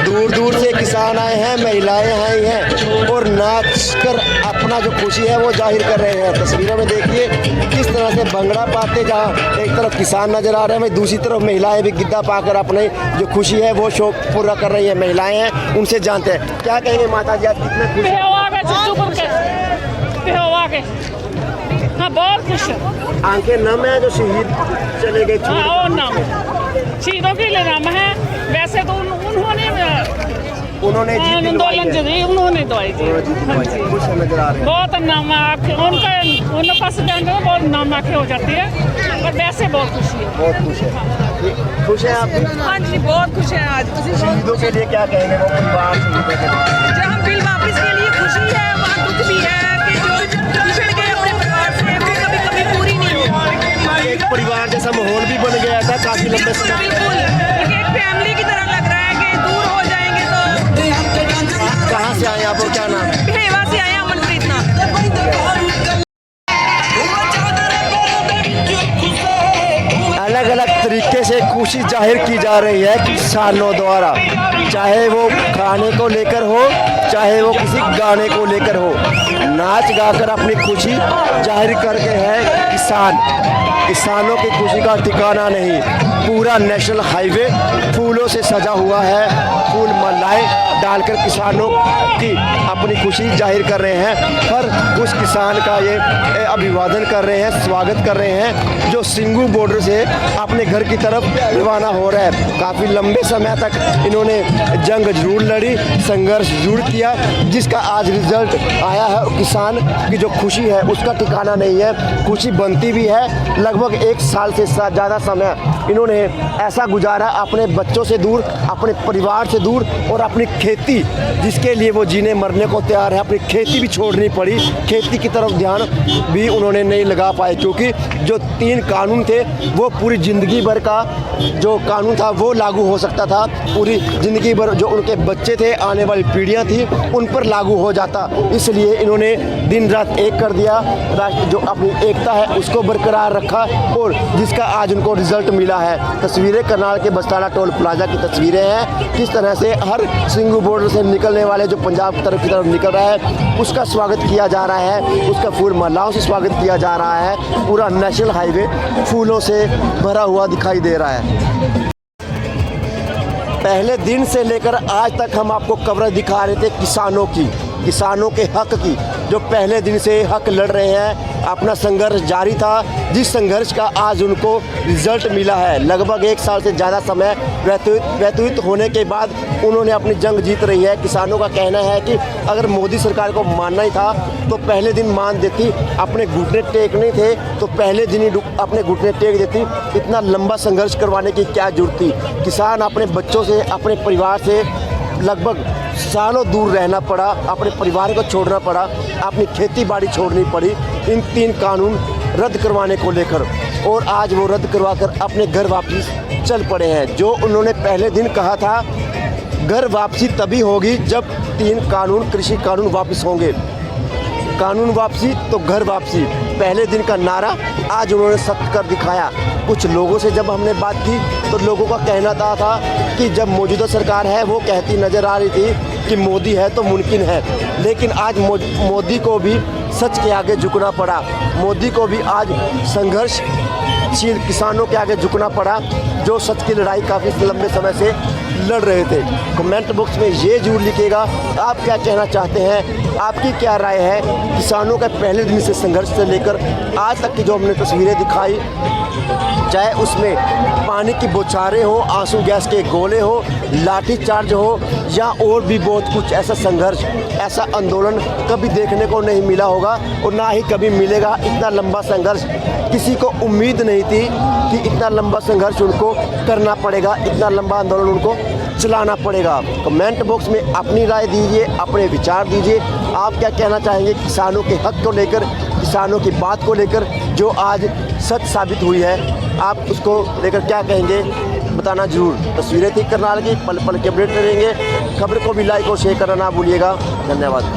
दूर दूर से किसान आए हैं, महिलाएं आई हैं और नाच कर अपना जो खुशी है वो जाहिर कर रहे हैं। तस्वीरों में देखिए किस तरह से भंगड़ा पाते, जहाँ एक तरफ किसान नजर आ रहे हैं, दूसरी तरफ महिलाएं भी गिद्दा पाकर अपने जो खुशी है वो शौक पूरा कर रही है। महिलाएं हैं, उनसे जानते हैं क्या कहेंगे माता जी, आप कितने खुश हैं? हाँ, बहुत खुश है। आंखें नम है जो शहीद चले गए, और नाम शहीदों के लिए नाम है। वैसे तो उन्होंने आंदोलन दी, उन्होंने दवाई दी। खुश नजर आ रहे हैं, बहुत नाम उनका पास बहुत नाम आंखें हो जाती है, पर वैसे बहुत खुशी है। बहुत खुश है। खुश है आप? हाँ जी, बहुत खुश है। आज शहीदों के लिए क्या कहेंगे, वो परिवार शहीदों के लिए? जहाँ बिल वापस के लिए खुशी है, वहाँ दुख भी है कि जो पिछड़ गए अपने परिवार से, वो कभी कभी पूरी नहीं हुई। एक परिवार जैसा माहौल भी बन गया था काफी लंबे समय। बिल्कुल एक फैमिली की तरह लग रहा है कि दूर हो जाएंगे तो। कहाँ से आए आप और क्या नाम है? भेवा से आए अमनप्रीत नाम। अलग अलग तरीके से खुशी जाहिर की जा रही है किसानों द्वारा, चाहे वो खाने को लेकर हो, चाहे वो किसी गाने को लेकर हो। नाच गाकर अपनी खुशी जाहिर करके है किसान। किसानों की खुशी का ठिकाना नहीं, पूरा नेशनल हाईवे फूलों से सजा हुआ है। फूल मालाएं डालकर किसानों की अपनी खुशी जाहिर कर रहे हैं। हर उस किसान का ये अभिवादन कर रहे हैं, स्वागत कर रहे हैं जो सिंगू बॉर्डर से अपने घर की तरफ रवाना हो रहा है। काफ़ी लंबे समय तक इन्होंने जंग जरूर लड़ी, संघर्ष जरूर किया, जिसका आज रिजल्ट आया है। किसान की जो खुशी है उसका ठिकाना नहीं है। खुशी बनती भी है। लगभग 1 साल से ज़्यादा समय इन्होंने ऐसा गुजारा अपने बच्चों से दूर, अपने परिवार से दूर, और अपनी खेती जिसके लिए वो जीने मरने को तैयार है, अपनी खेती भी छोड़नी पड़ी। खेती की तरफ ध्यान भी उन्होंने नहीं लगा पाए, क्योंकि जो 3 कानून थे वो पूरी ज़िंदगी भर का जो कानून था वो लागू हो सकता था। पूरी ज़िंदगी भर जो उनके बच्चे थे, आने वाली पीढ़ियां थी, उन पर लागू हो जाता। इसलिए इन्होंने दिन रात एक कर दिया, जो अपनी एकता है उसको बरकरार रखा, और जिसका आज उनको रिजल्ट मिला है। तस्वीरें करनाल के बस्ताना टोल प्लाजा की तस्वीरें हैं। किस तरह से हर सिंगू बॉर्डर से निकलने वाले जो पंजाब की तरफ निकल रहा है उसका स्वागत किया जा रहा है, उसका फूल मालाओं से स्वागत किया जा रहा है। पूरा नेशनल हाईवे फूलों से भरा हुआ दिखाई दे रहा है। पहले दिन से लेकर आज तक हम आपको कवरेज दिखा रहे थे किसानों की, किसानों के हक की, जो पहले दिन से हक लड़ रहे हैं। अपना संघर्ष जारी था, जिस संघर्ष का आज उनको रिजल्ट मिला है। लगभग 1 साल से ज़्यादा समय व्यतीत होने के बाद उन्होंने अपनी जंग जीत रही है। किसानों का कहना है कि अगर मोदी सरकार को मानना ही था तो पहले दिन मान देती, अपने घुटने टेकने थे तो पहले दिन ही अपने घुटने टेक देती। इतना लंबा संघर्ष करवाने की क्या जरूरत थी? किसान अपने बच्चों से, अपने परिवार से लगभग सालों दूर रहना पड़ा, अपने परिवार को छोड़ना पड़ा, अपनी खेती बाड़ी छोड़नी पड़ी इन 3 कानून रद्द करवाने को लेकर, और आज वो रद्द करवाकर अपने घर वापस चल पड़े हैं। जो उन्होंने पहले दिन कहा था घर वापसी तभी होगी जब 3 कानून कृषि कानून वापस होंगे। कानून वापसी तो घर वापसी, पहले दिन का नारा आज उन्होंने सत्य कर दिखाया। कुछ लोगों से जब हमने बात की तो लोगों का कहना था कि जब मौजूदा सरकार है वो कहती नज़र आ रही थी कि मोदी है तो मुमकिन है, लेकिन आज मोदी को भी सच के आगे झुकना पड़ा। मोदी को भी आज संघर्षशील किसानों के आगे झुकना पड़ा, जो सच की लड़ाई काफ़ी लंबे समय से लड़ रहे थे। कमेंट बॉक्स में ये जरूर लिखिएगा आप क्या कहना चाहते हैं, आपकी क्या राय है किसानों के पहले दिन से संघर्ष से लेकर आज तक की जो हमने तस्वीरें दिखाई, चाहे उसमें पानी की बौछारें हो, आंसू गैस के गोले हो, लाठी चार्ज हो या और भी बहुत कुछ। ऐसा संघर्ष, ऐसा आंदोलन कभी देखने को नहीं मिला होगा और ना ही कभी मिलेगा। इतना लंबा संघर्ष किसी को उम्मीद नहीं थी कि इतना लंबा संघर्ष उनको करना पड़ेगा, इतना लंबा आंदोलन उनको चलाना पड़ेगा। कमेंट बॉक्स में अपनी राय दीजिए, अपने विचार दीजिए, आप क्या कहना चाहेंगे किसानों के हक को लेकर, किसानों की बात को लेकर जो आज सच साबित हुई है, आप उसको लेकर क्या कहेंगे बताना जरूर। तस्वीरें थी करनाल की, पल पल के अपडेट करेंगे। खबर को भी लाइक और शेयर करना ना भूलिएगा। धन्यवाद।